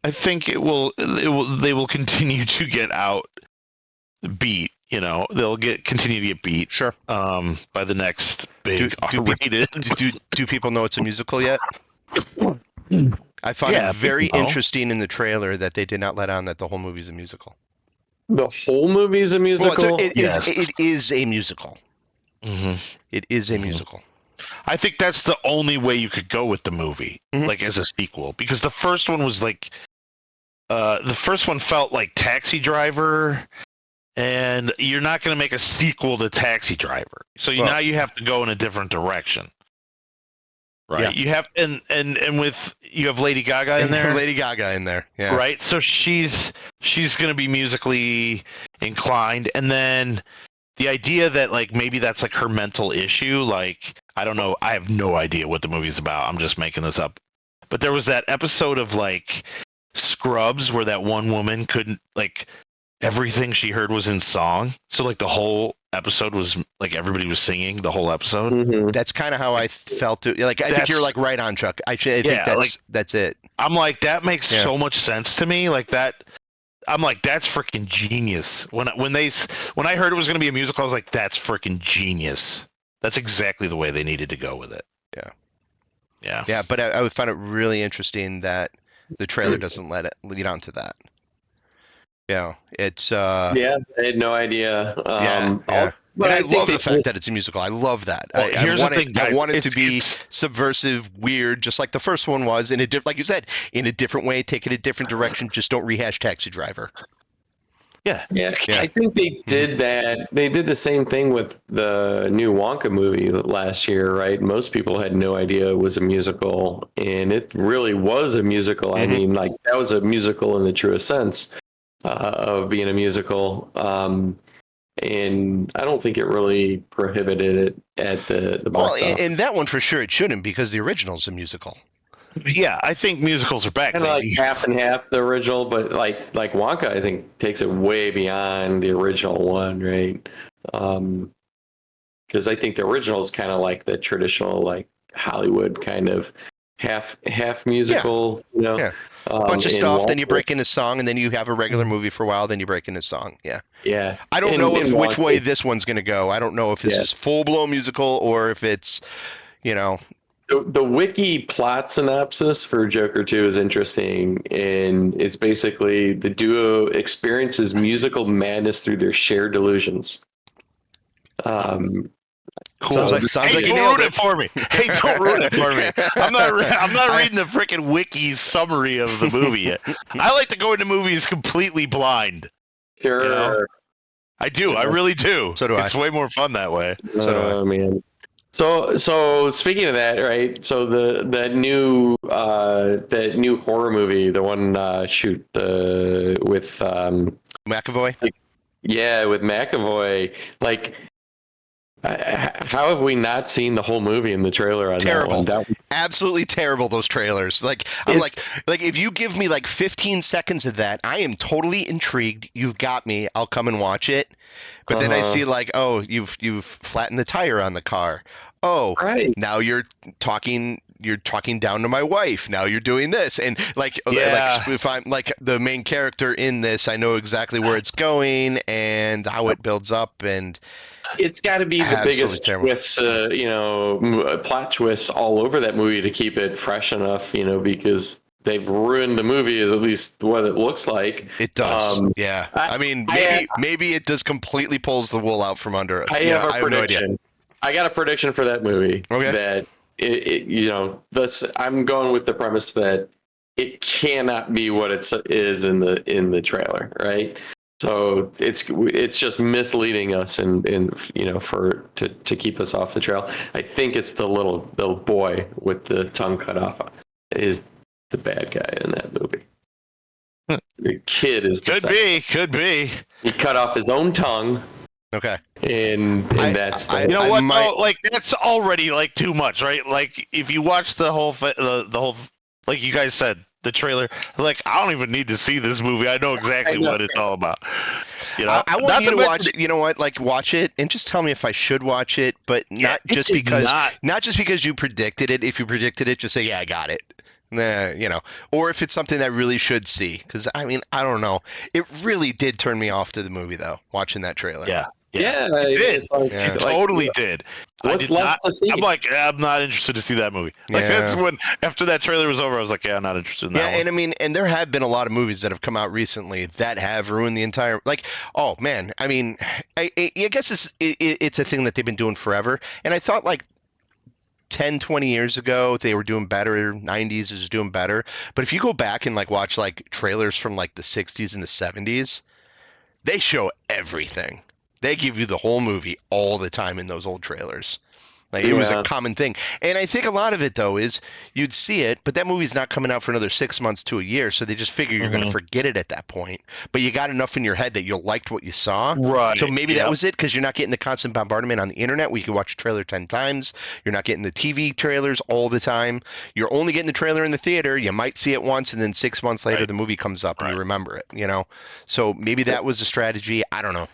I think it will. They will continue to get beat. They'll continue to get beat. Sure. By the next big R-rated. Do people know it's a musical yet? I found Yeah, it very but no. interesting in the trailer that they did not let on that the whole movie's a musical. The whole movie is a Well, musical. Yes. it is a musical. hmm It is a Mhm. musical. I think that's the only way you could go with the movie, Mhm. like as a sequel, because the first one was like, the first one felt like Taxi Driver, and you're not going to make a sequel to Taxi Driver, so Well- now you have to go in a different direction, right? Yeah. You have and with you have Lady Gaga in And there, Lady Gaga in there. Yeah. right? So she's going to be musically inclined, and then the idea that like maybe that's like her mental issue, like I don't know, I have no idea what the movie's about. I'm just making this up. But there was that episode of like Scrubs where that one woman couldn't like everything she heard was in song. So like the whole episode was like everybody was singing the whole episode. Mhm. That's kind of how I felt it. Like I think you're like right on, Chuck. I think Yeah, that's it. I'm like that makes Yeah. so much sense to me. Like that I'm like that's freaking genius. When I heard it was going to be a musical, I was like that's freaking genius. That's exactly the way they needed to go with it. Yeah. Yeah. Yeah, but I would find it really interesting that the trailer doesn't let it lead on to that. Yeah, it's Yeah, I had no idea. yeah. But And I think love the it fact was- that it's a musical. I love that. Well, I here's the want thing, it. guys. I want it to It's- be it's- subversive, weird, just like the first one was. In a like you said, in a different way, take it a different direction. Just don't rehash Taxi Driver. Yeah. Yeah, Yeah. I think they did that. They did the same thing with the new Wonka movie last year, right? Most people had no idea it was a musical, and it really was a musical. I Mhm. mean, like that was a musical in the truest sense of being a musical. And I don't think it really prohibited it at the Well, box office. and that one for sure it shouldn't because the original's a musical. Yeah, I think musicals are back. Kind of like Baby. half and half the original, but like Wonka, I think takes it way beyond the original one, right? Because I think the original is kind of like the traditional like Hollywood kind of half musical, you know. Yeah. Bunch of and stuff, then you Wonka- break into song, and then you have a regular movie for a while, then you break into song. Yeah. Yeah, I don't And- know and which Wonka- way this one's going to go. I don't know if this Yeah. is full blown musical or if it's, you know, The wiki plot synopsis for Joker 2 is interesting, and it's basically the duo experiences musical madness through their shared delusions. Cool. Sounds like Hey, you don't nailed ruin it. it for me. Hey, don't ruin it for me. I'm not reading the freaking wiki summary of the movie yet. I like to go into movies completely blind. Sure. You know? I do. I really do. So do I. It's way more fun that way. So do I. Oh man. So speaking of that, right? So that new horror movie, the one with McAvoy. with McAvoy, like how have we not seen the whole movie in the trailer on Terrible. that one? Absolutely terrible, those trailers. Like I'm It's- like if you give me like 15 seconds of that, I am totally intrigued. You've got me. I'll come and watch it. But then I Uh-huh. see like, oh, you've flattened the tire on the car. Oh, Right. now you're talking down to my wife. Now you're doing this. And like if I'm like the main character in this, I know exactly where it's going and how it builds up, and It's got to be the Absolutely biggest terrible. twists, plot twists all over that movie to keep it fresh enough, because because they've ruined the movie, at least what it looks like. it does. Yeah. I- I mean, I- maybe it just completely pulls the wool out from under us. I Yeah, have a I have no idea. prediction. I got a prediction for that movie. Okay. That I'm going with the premise that it cannot be what it is in the trailer, right? So it's just misleading us and to keep us off the trail. I think it's the little boy with the tongue cut off is the bad guy in that movie. The kid is the Could be. He cut off his own tongue, Okay. and that's the You know I what? might- though? Like that's already like too much, right? Like if you watch the whole like you guys said, the trailer, like I don't even need to see this movie. I know exactly what it's all about. You know, I want Not you to mention- watch it. You know what? Like watch it and just tell me if I should watch it, but not it just is because not- just because you predicted it. If you predicted it, just say, "Yeah, I got it." Nah, or if it's something that I really should see, because I mean, I don't know. It really did turn me off to the movie though. Watching that trailer. Yeah. Yeah, It did. it's like, Yeah. It totally did. What's left to see? I'm like, I'm not interested to see that movie. Like that's when after that trailer was over, I was like, yeah, I'm not interested in that one. And I mean, and there have been a lot of movies that have come out recently that have ruined the entire. Like, oh man, I mean, I guess it's a thing that they've been doing forever. And I thought like 10, 20 years ago they were doing better. 90s was doing better. But if you go back and like watch like trailers from like the 60s and the 70s, they show everything. They give you the whole movie all the time in those old trailers. Like it was a common thing. And I think a lot of it though is you'd see it, but that movie's not coming out for another 6 months to a year, so they just figure you're going to forget it at that point. But you got enough in your head that you liked what you saw. Right. So maybe that was it, because you're not getting the constant bombardment on the internet where you can watch a trailer 10 times. You're not getting the TV trailers all the time. You're only getting the trailer in the theater. You might see it once, and then 6 months later the movie comes up and you remember it, you know? So maybe that was a strategy. I don't know.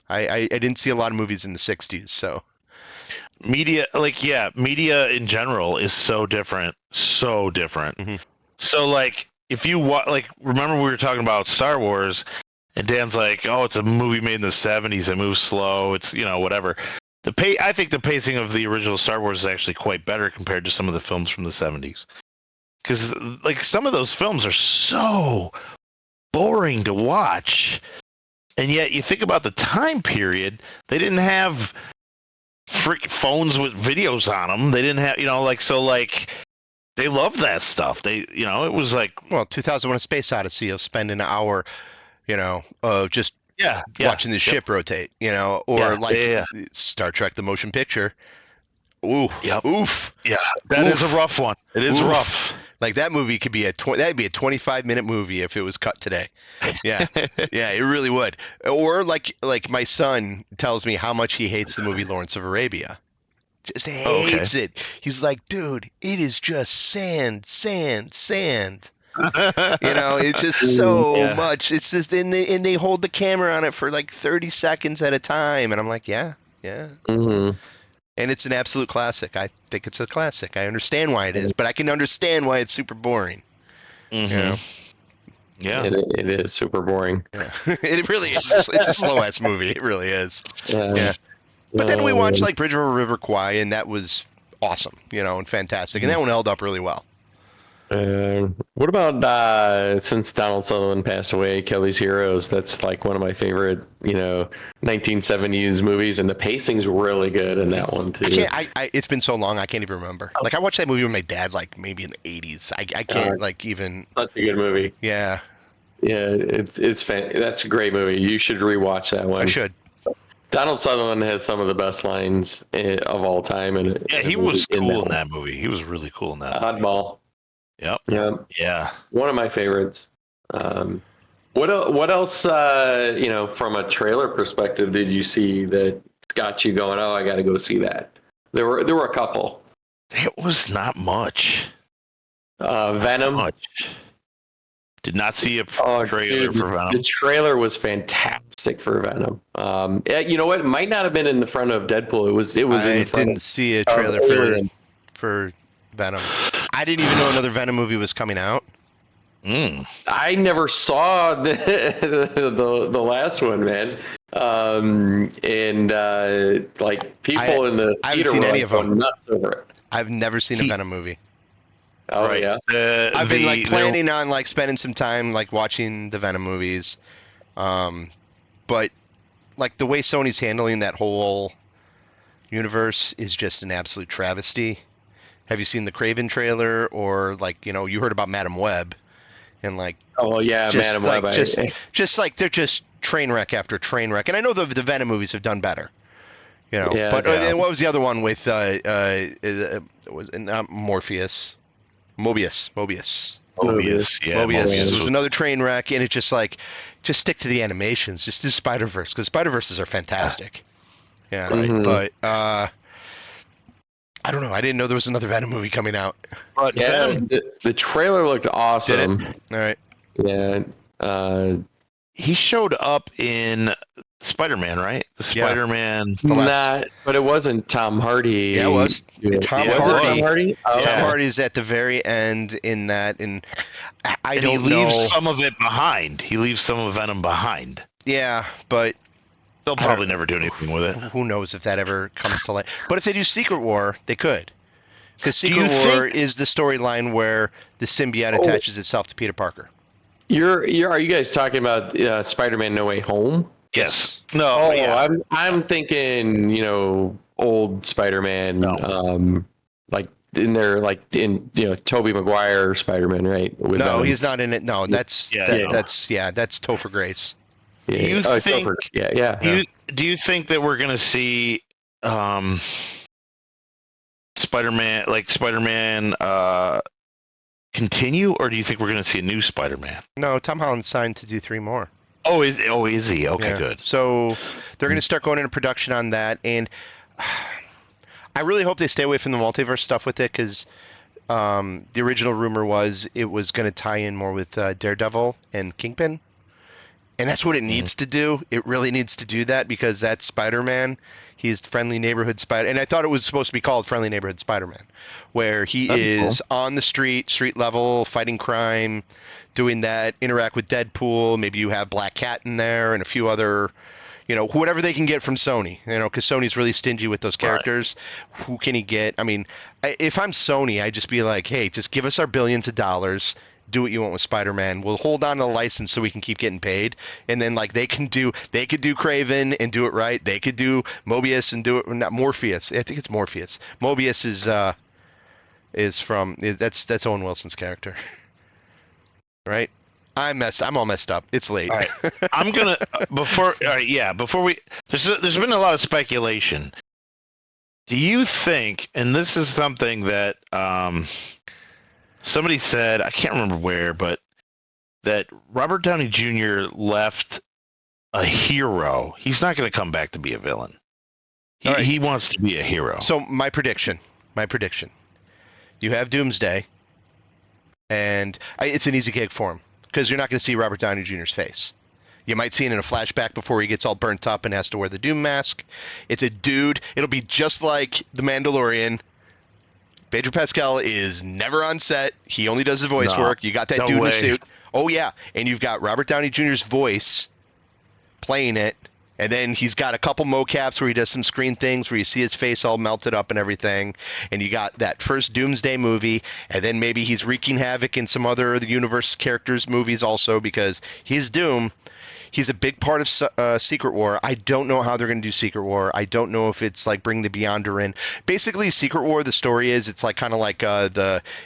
I didn't see a lot of movies in the 60s, so... Media in general is so different. So like if you remember we were talking about Star Wars, and Dan's like, oh, it's a movie made in the 70s, it moves slow, it's, you know, whatever. I think the pacing of the original Star Wars is actually quite better compared to some of the films from the 70s, because like some of those films are so boring to watch, and yet you think about the time period, they didn't have freak phones with videos on them. They didn't have, you know, like, so like they loved that stuff. They, you know, it was like, well, 2001: A Space Odyssey, of spending an hour, you know, just watching the ship rotate, you know, or Star Trek: The Motion Picture. Oof. Yeah, that is a rough one. It is rough. Like that movie could be that'd be a 25-minute movie if it was cut today. Yeah, yeah, it really would. Or like my son tells me how much he hates the movie Lawrence of Arabia. Just hates it. He's like, dude, it is just sand. You know, it's just so much. It's just and they hold the camera on it for like 30 seconds at a time, and I'm like, yeah. Mm-hmm. And it's an absolute classic. I think it's a classic. I understand why it is, but I can understand why it's super boring. Mm-hmm. You know? Yeah, it is super boring. Yeah. It really is. It's a slow ass movie. It really is. Yeah. But then we watched like Bridge over River Kwai, and that was awesome, you know, and fantastic. And that one held up really well. What about since Donald Sutherland passed away, Kelly's Heroes? That's like one of my favorite, you know, 1970s movies, and the pacing's really good in that one too. It's been so long, I can't even remember. Like I watched that movie with my dad, like maybe in the 80s. I can't like even. Such a good movie. Yeah. Yeah, it's that's a great movie. You should rewatch that one. I should. Donald Sutherland has some of the best lines of all time, and he was cool in that movie. He was really cool in that. Oddball. Yep. Yeah. One of my favorites. What else? You know, from a trailer perspective, did you see that got you going? Oh, I got to go see that. There were a couple. It was not much. Venom. Not much. Did not see a trailer for Venom. The trailer was fantastic for Venom. You know what? It might not have been in the front of Deadpool. It was. I didn't see a trailer for Venom. I didn't even know another Venom movie was coming out. I never saw the last one, man. Like people in the theater were like going nuts over it. I've never seen a Venom movie. Oh right. Yeah. I've been like planning on like spending some time like watching the Venom movies, but like the way Sony's handling that whole universe is just an absolute travesty. Have you seen the Kraven trailer, or like, you know, you heard about Madam Web, and like, oh yeah, Madam Web, like, just like they're just train wreck after train wreck. And I know the Venom movies have done better, you know. Yeah, but and what was the other one with was not Morpheus, Mobius. Yeah, Mobius. It was another train wreck, and it's just like, just stick to the animations. Just do Spider-Verse, because Spider-Verses are fantastic. Yeah, but I don't know. I didn't know there was another Venom movie coming out. But yeah, the trailer looked awesome. All right. Yeah. He showed up in Spider-Man, right? The Spider-Man. But it wasn't Tom Hardy. Yeah, it was. Tom Hardy. Oh, Tom Hardy's at the very end in that, and I don't know. He leaves some of it behind. He leaves some of Venom behind. Yeah, but They'll probably never do anything with it. Who knows if that ever comes to light? But if they do Secret War, they could. Because Do Secret you War think- is the storyline where the symbiote attaches itself to Peter Parker. Are you guys talking about Spider-Man No Way Home? Yes. No. Oh, yeah. I'm thinking, old Spider-Man, No. like in there, like in Tobey Maguire Spider-Man, right? With No, he's not in it. No, that's Yeah, that's Topher Grace. Yeah. Do you think? Topher, yeah. Do you think that we're gonna see Spider-Man continue, or do you think we're gonna see a new Spider-Man? No, Tom Holland's signed to do 3 more. Oh, is he? Okay, Yeah. good. So they're going to start going into production on that, and I really hope they stay away from the multiverse stuff with it, because the original rumor was it was going to tie in more with Daredevil and Kingpin, and that's what it needs to do. It really needs to do that, because that's Spider-Man. He's friendly neighborhood Spider, and I thought it was supposed to be called Friendly Neighborhood Spider-Man, where he is on the street level, fighting crime, doing that, interact with Deadpool. Maybe you have Black Cat in there and a few other, whatever they can get from Sony, because Sony's really stingy with those characters. Right. Who can he get? I mean, if I'm Sony, I'd just be like, hey, just give us our billions of dollars. Do what you want with Spider-Man. We'll hold on to the license so we can keep getting paid. And then they could do Craven and do it right. They could do Mobius and do it, not Morpheus. I think it's Morpheus. Mobius is from, that's Owen Wilson's character. Right? I'm all messed up. It's late. All right. I'm gonna before we there's been a lot of speculation. Do you think, and this is something that somebody said, I can't remember where, but that Robert Downey Jr. left a hero. He's not going to come back to be a villain. He wants to be a hero. So my prediction. You have Doomsday, and it's an easy gig for him, because you're not going to see Robert Downey Jr.'s face. You might see it in a flashback before he gets all burnt up and has to wear the Doom mask. It's a dude. It'll be just like The Mandalorian. Pedro Pascal is never on set. He only does the voice work. You got that dude in a suit. Oh, yeah. And you've got Robert Downey Jr.'s voice playing it. And then he's got a couple mocaps where he does some screen things where you see his face all melted up and everything. And you got that first Doomsday movie. And then maybe he's wreaking havoc in some other the universe characters' movies also, because he's Doom. He's a big part of Secret War. I don't know how they're going to do Secret War. I don't know if it's like bring the Beyonder in. Basically, Secret War, the story is it's like kind of like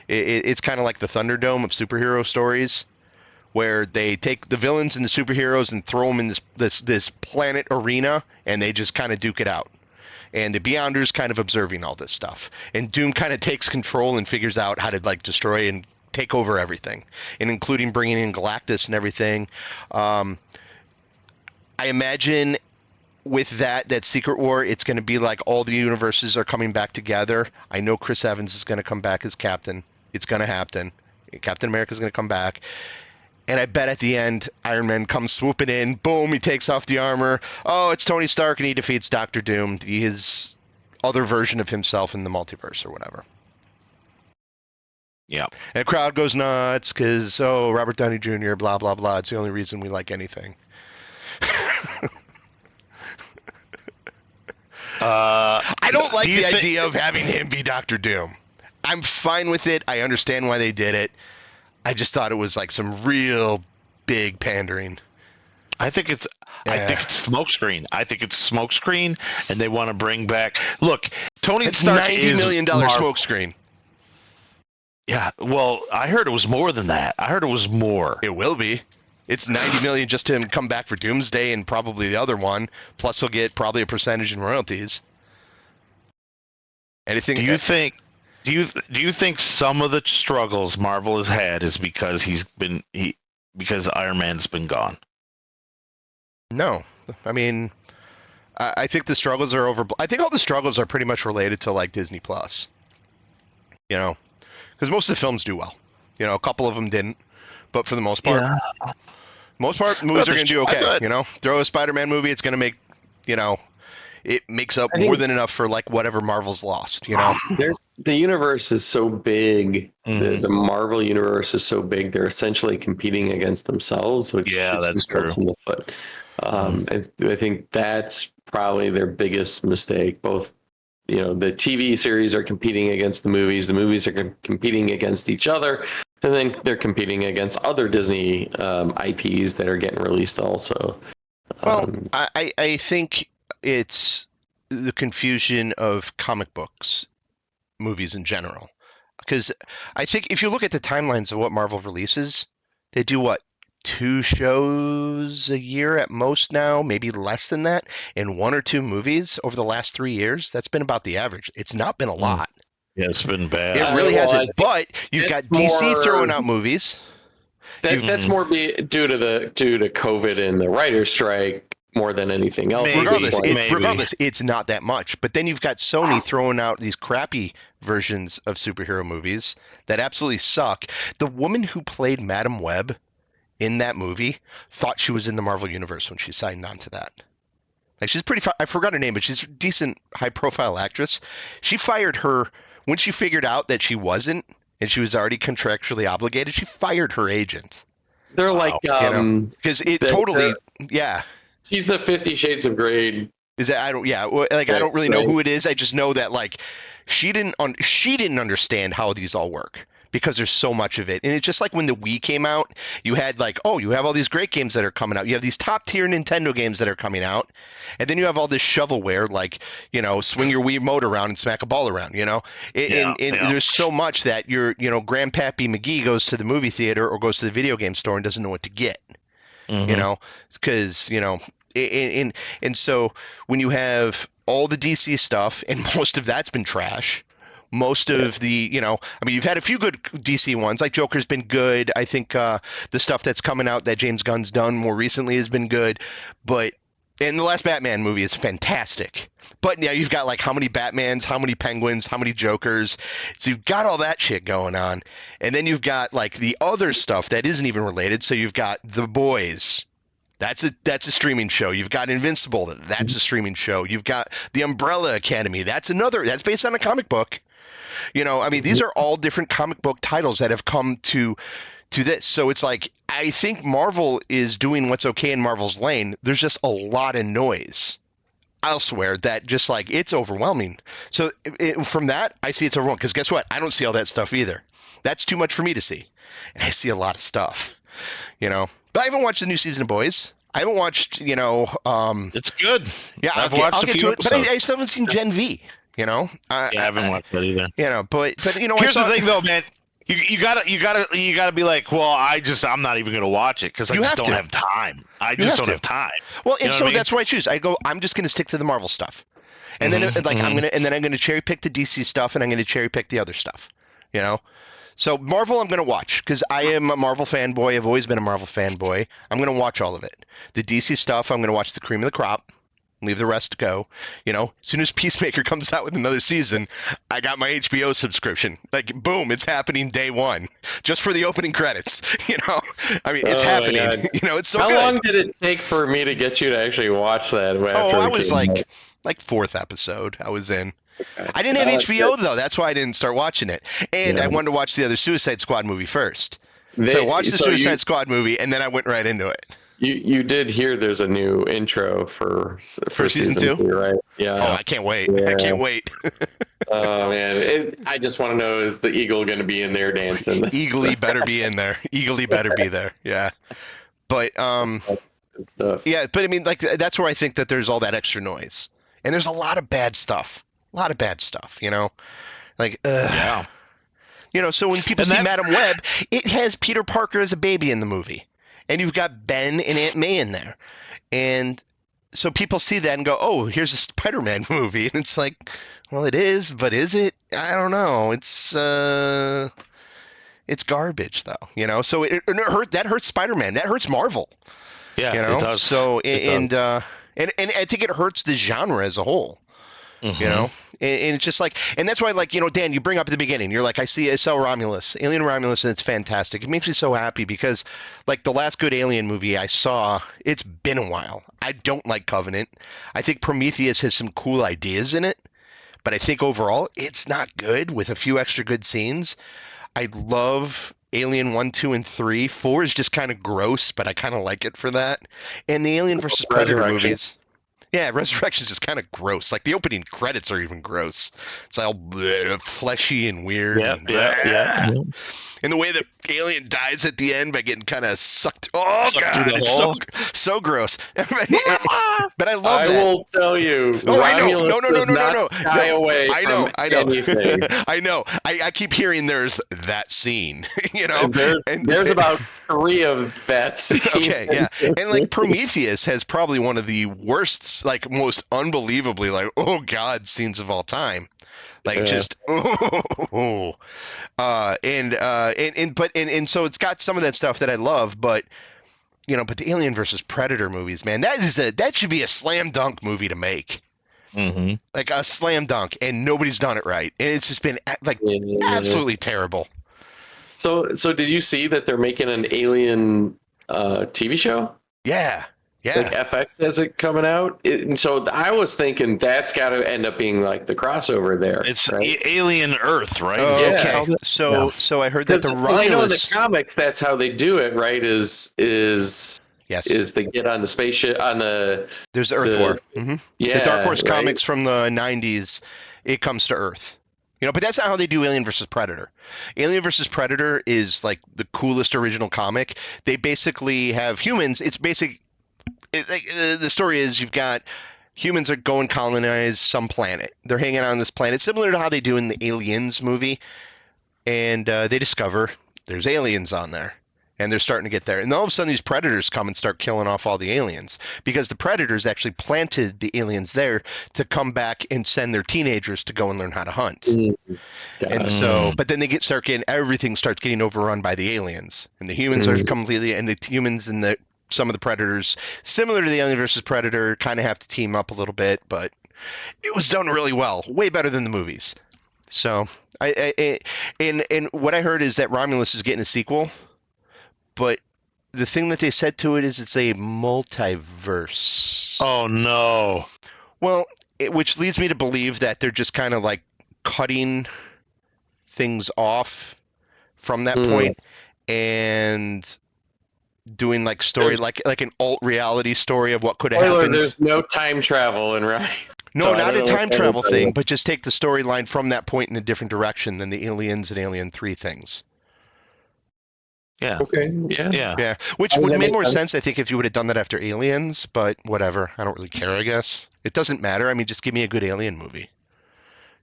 it's kind of like the Thunderdome of superhero stories, where they take the villains and the superheroes and throw them in this planet arena, and they just kind of duke it out. And the Beyonder's kind of observing all this stuff, and Doom kind of takes control and figures out how to destroy and take over everything, and including bringing in Galactus and everything. I imagine with that Secret War, it's going to be like all the universes are coming back together. I know Chris Evans is going to come back as Captain. It's going to happen. Captain America is going to come back. And I bet at the end, Iron Man comes swooping in. Boom, he takes off the armor. Oh, it's Tony Stark, and he defeats Doctor Doom, his other version of himself in the multiverse or whatever. Yeah. And the crowd goes nuts because, Robert Downey Jr., blah, blah, blah. It's the only reason we like anything. I don't like the idea of having him be Doctor Doom. I'm fine with it. I understand why they did it. I just thought it was like some real big pandering. I think it's smokescreen, and they want to bring back. Look, Tony Stark $90 million smokescreen. Yeah, well, I heard it was more than that. I heard it was more. It will be. It's $90 million just to him come back for Doomsday and probably the other one. Plus, he'll get probably a percentage in royalties. Anything? Do you think some of the struggles Marvel has had is because because Iron Man's been gone? No, I mean, I think the struggles are over. I think all the struggles are pretty much related to like Disney Plus. Because most of the films do well. A couple of them didn't, but for the most part. Yeah. Most part, movies are going to do okay. Throw a Spider-Man movie, it's going to make, it makes up more than enough for like whatever Marvel's lost. The universe is so big. Mm-hmm. The Marvel universe is so big. They're essentially competing against themselves. Which that's true. In the foot. And I think that's probably their biggest mistake. Both, the TV series are competing against the movies are competing against each other, and then they're competing against other Disney IPs that are getting released also. Well, I think it's the confusion of comic books, movies in general. Because I think if you look at the timelines of what Marvel releases, they do what, 2 shows a year at most now, maybe less than that, and 1 or 2 movies over the last 3 years. That's been about the average. It's not been a lot. Yeah, it's been bad. It really well, hasn't. But you've got DC throwing out movies. That's more due to COVID and the writer's strike more than anything else. Regardless, it's not that much. But then you've got Sony throwing out these crappy versions of superhero movies that absolutely suck. The woman who played Madam Web in that movie thought she was in the Marvel Universe when she signed on to that. Like, she's I forgot her name, but she's a decent high-profile actress. She fired her when she figured out that she wasn't, and she was already contractually obligated. She fired her agent. They're like, because yeah. She's the 50 Shades of Grey. Is that I don't really know who it is. I just know that she didn't understand how these all work because there's so much of it. And it's just like when the Wii came out, you had you have all these great games that are coming out. You have these top tier Nintendo games that are coming out. And then you have all this shovelware, swing your Wii remote around and smack a ball around, And there's so much that Grandpappy McGee goes to the movie theater or goes to the video game store and doesn't know what to get. Because, and so when you have all the DC stuff, and most of that's been trash, most of the, you've had a few good DC ones, like Joker's been good. I think the stuff that's coming out that James Gunn's done more recently has been good. And the last Batman movie is fantastic. But now you've got how many Batmans, how many Penguins, how many Jokers. So you've got all that shit going on. And then you've got the other stuff that isn't even related. So you've got The Boys. That's a streaming show. You've got Invincible. That's a streaming show. You've got The Umbrella Academy. That's based on a comic book. These are all different comic book titles that have come to this. So it's I think Marvel is doing what's okay in Marvel's lane. There's just a lot of noise elsewhere that just it's overwhelming. So from that, I see it's overwhelming because guess what? I don't see all that stuff either. That's too much for me to see. And I see a lot of stuff, But I haven't watched the new season of Boys. I haven't watched, It's good. Yeah, I'll get to it. But I still haven't seen Gen V. I haven't watched that either. But here's the thing though, man. You gotta be well, I'm not even gonna watch it because I just don't have time. I just don't have time. Well, and so that's why I choose. I'm just gonna stick to the Marvel stuff, and then I'm gonna cherry pick the DC stuff, and I'm gonna cherry pick the other stuff. So Marvel, I'm gonna watch because I am a Marvel fanboy. I've always been a Marvel fanboy. I'm gonna watch all of it. The DC stuff, I'm gonna watch the cream of the crop. Leave the rest to go. As soon as Peacemaker comes out with another season, I got my HBO subscription. Boom, it's happening day one, just for the opening credits. It's happening. It's so How good. long did it take for me to get you to actually watch that? I was fourth episode. I was in. Okay. I didn't have HBO though. That's why I didn't start watching it. And I wanted to watch the other Suicide Squad movie first. So I watched the Suicide Squad movie, and then I went right into it. You did hear there's a new intro for season 2, right? Yeah. Oh, I can't wait. Yeah. I can't wait. Oh, man. I just want to know, is the eagle going to be in there dancing? Eagly better be in there. Eagly better be there. Yeah. But, stuff. Yeah, but that's where I think that there's all that extra noise. And there's a lot of bad stuff. Yeah. So when people see Madam Web, it has Peter Parker as a baby in the movie. And you've got Ben and Aunt May in there. And so people see that and go, oh, here's a Spider-Man movie. And it's well, it is, but is it? I don't know. It's garbage, though. So that hurts Spider-Man. That hurts Marvel. Yeah, it does. So, and I think it hurts the genre as a whole. And it's just and that's why, Dan, you bring up at the beginning, you're I saw Romulus, Alien Romulus, and it's fantastic. It makes me so happy because, the last good Alien movie I saw, it's been a while. I don't like Covenant. I think Prometheus has some cool ideas in it, but I think overall it's not good with a few extra good scenes. I love Alien 1, 2, and 3. 4 is just kind of gross, but I kind of like it for that. And the Alien versus Predator Resurrection. movies. Yeah, Resurrection's just kind of gross. Like the opening credits are even gross. It's all fleshy and weird. Yep, and, yeah. And the way the alien dies at the end by getting kind of sucked. Oh Sucked through god, the it's hole. so gross. But I love I that. will tell you, Oh, I know. Romulus does not No. shy away I know. from anything. I know. I keep hearing there's that scene, you know. There's about 3 of that scene. Okay, yeah. And like Prometheus has probably one of the worst, like most unbelievably like, oh god, scenes of all time. Like just and so it's got some of that stuff that I love, but but the Alien versus Predator movies, man, that should be a slam dunk movie to make. Mm-hmm. Like a slam dunk, and nobody's done it right. And it's just been like absolutely terrible. So did you see that they're making an Alien TV show? Yeah. Like FX has it coming out, and so I was thinking that's got to end up being like the crossover there. It's right? Alien Earth, right? Oh, Is that okay. called it? So I heard that the Romulus. I know in the comics that's how they do it, right? Is they get on the spaceship on the. There's Earth War. Mm-hmm. Yeah, the Dark Horse right? comics from the 90s. It comes to Earth. But that's not how they do Alien versus Predator. Alien versus Predator is like the coolest original comic. They basically have humans. It's basic. The story is you've got humans are going colonize some planet. They're hanging out on this planet, similar to how they do in the Aliens movie, and they discover there's aliens on there, and they're starting to get there. And all of a sudden, these predators come and start killing off all the aliens because the predators actually planted the aliens there to come back and send their teenagers to go and learn how to hunt. And so, but then everything starts getting overrun by the aliens, and the humans are completely, and the humans and some of the predators, similar to the Alien versus Predator, kind of have to team up a little bit, but it was done really well, way better than the movies. So, and what I heard is that Romulus is getting a sequel, but the thing that they said to it is it's a multiverse. Oh no! Well, which leads me to believe that they're just kind of like cutting things off from that point and doing like story like an alt reality story of what could have happened. There's no time travel in right. No, not a time travel thing, but just take the storyline from that point in a different direction than the Aliens and Alien 3 things. Yeah. Okay. Yeah. Yeah. Which would make more sense, I think, if you would have done that after Aliens, but whatever. I don't really care, I guess. It doesn't matter. I mean, just give me a good Alien movie.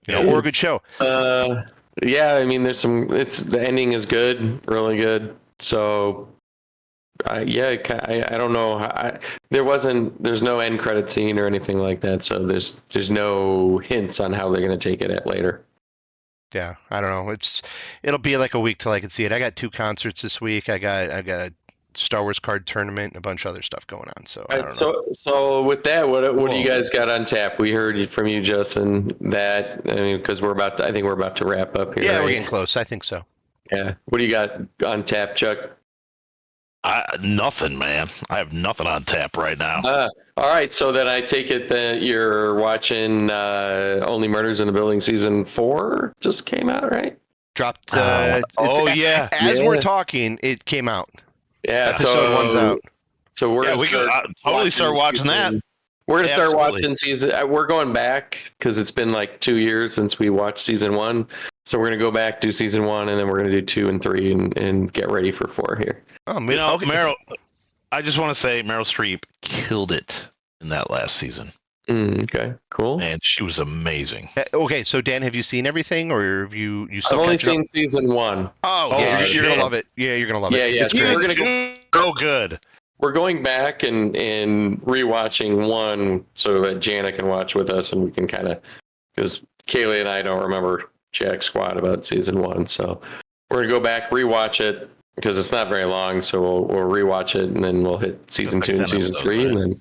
Or a good show. Yeah, I mean, the ending is good, really good. So, I don't know. There's no end credit scene or anything like that. So there's no hints on how they're going to take it later. Yeah, I don't know. It'll be like a week till I can see it. I got 2 concerts this week. I got a Star Wars card tournament and a bunch of other stuff going on. So I don't know. So with that, what do you guys got on tap? We heard from you, Justin. That because I think we're about to wrap up here. Yeah, right? we're getting close. I think so. Yeah. What do you got on tap, Chuck? Nothing, man. I have nothing on tap right now. All right, so then I take it that you're watching Only Murders in the Building season 4 just came out, right? Dropped. Yeah. As we're talking, it came out. Yeah. Episode 1's out. So we can totally start watching that. We're gonna start watching season. We're going back because it's been like 2 years since we watched season 1. So we're gonna go back, do season 1, and then we're gonna do 2 and 3, and get ready for 4 here. Oh, Meryl. I just want to say Meryl Streep killed it in that last season. Okay, cool. And she was amazing. Okay, so Dan, have you seen everything, or have you still? I've only seen season 1. Oh, yeah, you're gonna love it. Yeah, you're gonna love it. Yeah. So we're gonna go good. We're going back and rewatching 1 so that Jana can watch with us, and we can kind of, because Kaylee and I don't remember jack squat about season 1, so we're gonna go back, rewatch it because it's not very long. So we'll rewatch it, and then we'll hit season 2 and season 3, and then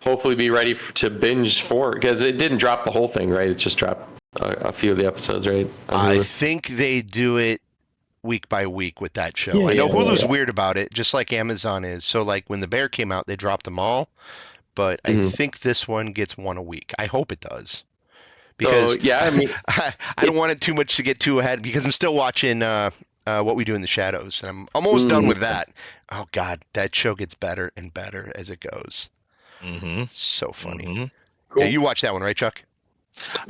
hopefully be ready to binge 4 because it didn't drop the whole thing, right? It just dropped a few of the episodes, right? I think they do it week by week with that show. I know Hulu's weird about it, just like Amazon is. So like when The Bear came out, they dropped them all, but I think this one gets 1 a week. I hope it does. Because I mean, I don't want it too much to get too ahead because I'm still watching What We Do in the Shadows, and I'm almost done with that. Oh God, that show gets better and better as it goes. Mm-hmm. So funny. Mm-hmm. Yeah, you watched that one, right, Chuck?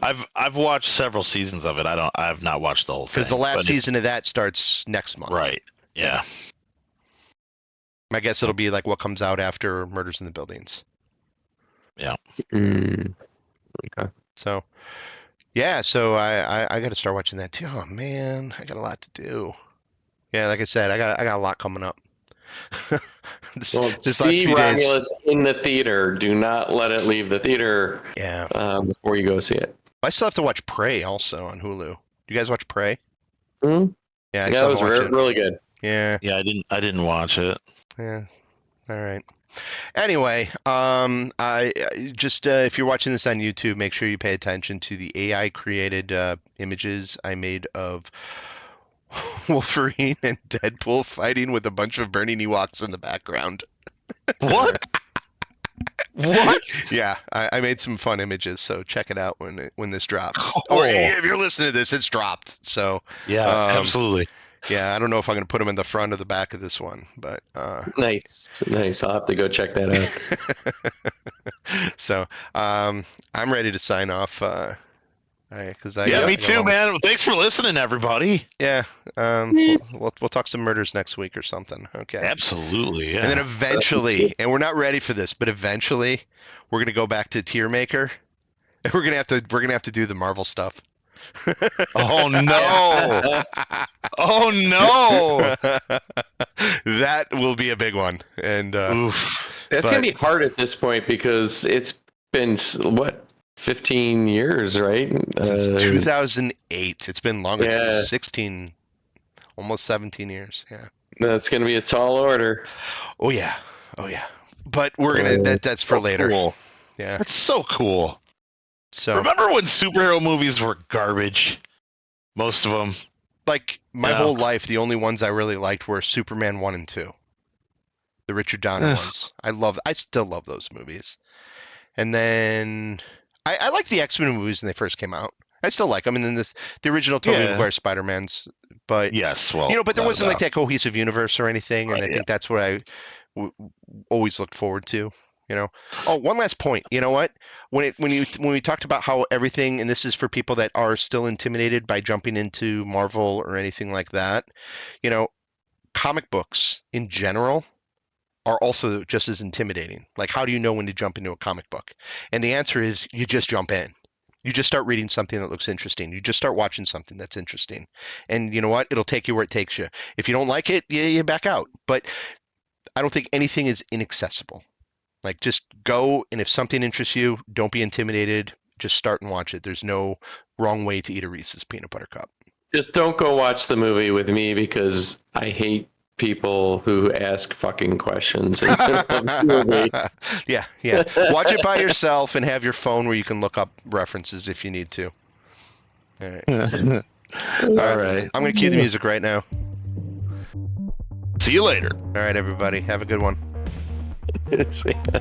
I've watched several seasons of it. I've not watched the whole thing. Because the last but season of that starts next month. Right. Yeah. I guess it'll be like what comes out after Murders in the Buildings. Yeah. Okay. So, yeah. So I got to start watching that too. Oh man, I got a lot to do. Yeah, like I said, I got a lot coming up. this last see few days. Romulus in the theater. Do not let it leave the theater. Yeah. Before you go see it. I still have to watch Prey also on Hulu. You guys watch Prey? Hmm? Yeah, I Yeah, still it was watch it. really good. Yeah. Yeah, I didn't watch it. Yeah. All right. Anyway, I just if you're watching this on YouTube, make sure you pay attention to the AI created images I made of Wolverine and Deadpool fighting with a bunch of burning Ewoks in the background. What? What? Yeah, I made some fun images, so check it out when this drops. Cool. Or if you're listening to this, it's dropped. So Yeah, absolutely. yeah, I don't know if I'm going to put them in the front or the back of this one, but Nice. I'll have to go check that out. so I'm ready to sign off. Because Me too, man. Thanks for listening, everybody. Yeah, we'll talk some murders next week or something. Okay. Absolutely, yeah. And then eventually, and we're not ready for this, but eventually, we're gonna go back to Tier Maker. And we're gonna have to do the Marvel stuff. Oh no! Oh no! That will be a big one. And Oof. That's gonna be hard at this point because it's been what 15 years, right? Since 2008. It's been longer. Yeah. 16, almost 17 years. Yeah. That's gonna be a tall order. Oh yeah. But we're gonna that's for later. Cool. Yeah. That's so cool. So Remember when superhero movies were garbage? Most of them. like my Yeah. whole life, the only ones I really liked were Superman 1 and 2. The Richard Donner Ugh. ones. I still love those movies. And then I liked the X-Men movies when they first came out. I still like them. And then the original Tobey Yeah. Maguire Spider-Man's, but Yes, well, but there wasn't like that. that cohesive universe or anything, and Right, I think that's what I always looked forward to. Oh, one last point. You know what? When we talked about how everything, and this is for people that are still intimidated by jumping into Marvel or anything like that, comic books in general are also just as intimidating. Like, how do you know when to jump into a comic book? And the answer is you just jump in. You just start reading something that looks interesting. You just start watching something that's interesting. And you know what? It'll take you where it takes you. If you don't like it, you back out. But I don't think anything is inaccessible. Like, just go, and if something interests you, don't be intimidated. Just start and watch it. There's no wrong way to eat a Reese's peanut butter cup. Just don't go watch the movie with me because I hate people who ask fucking questions. Yeah. Watch it by yourself and have your phone where you can look up references if you need to. All right. All right. I'm going to cue the music right now. See you later. All right, everybody. Have a good one. See ya.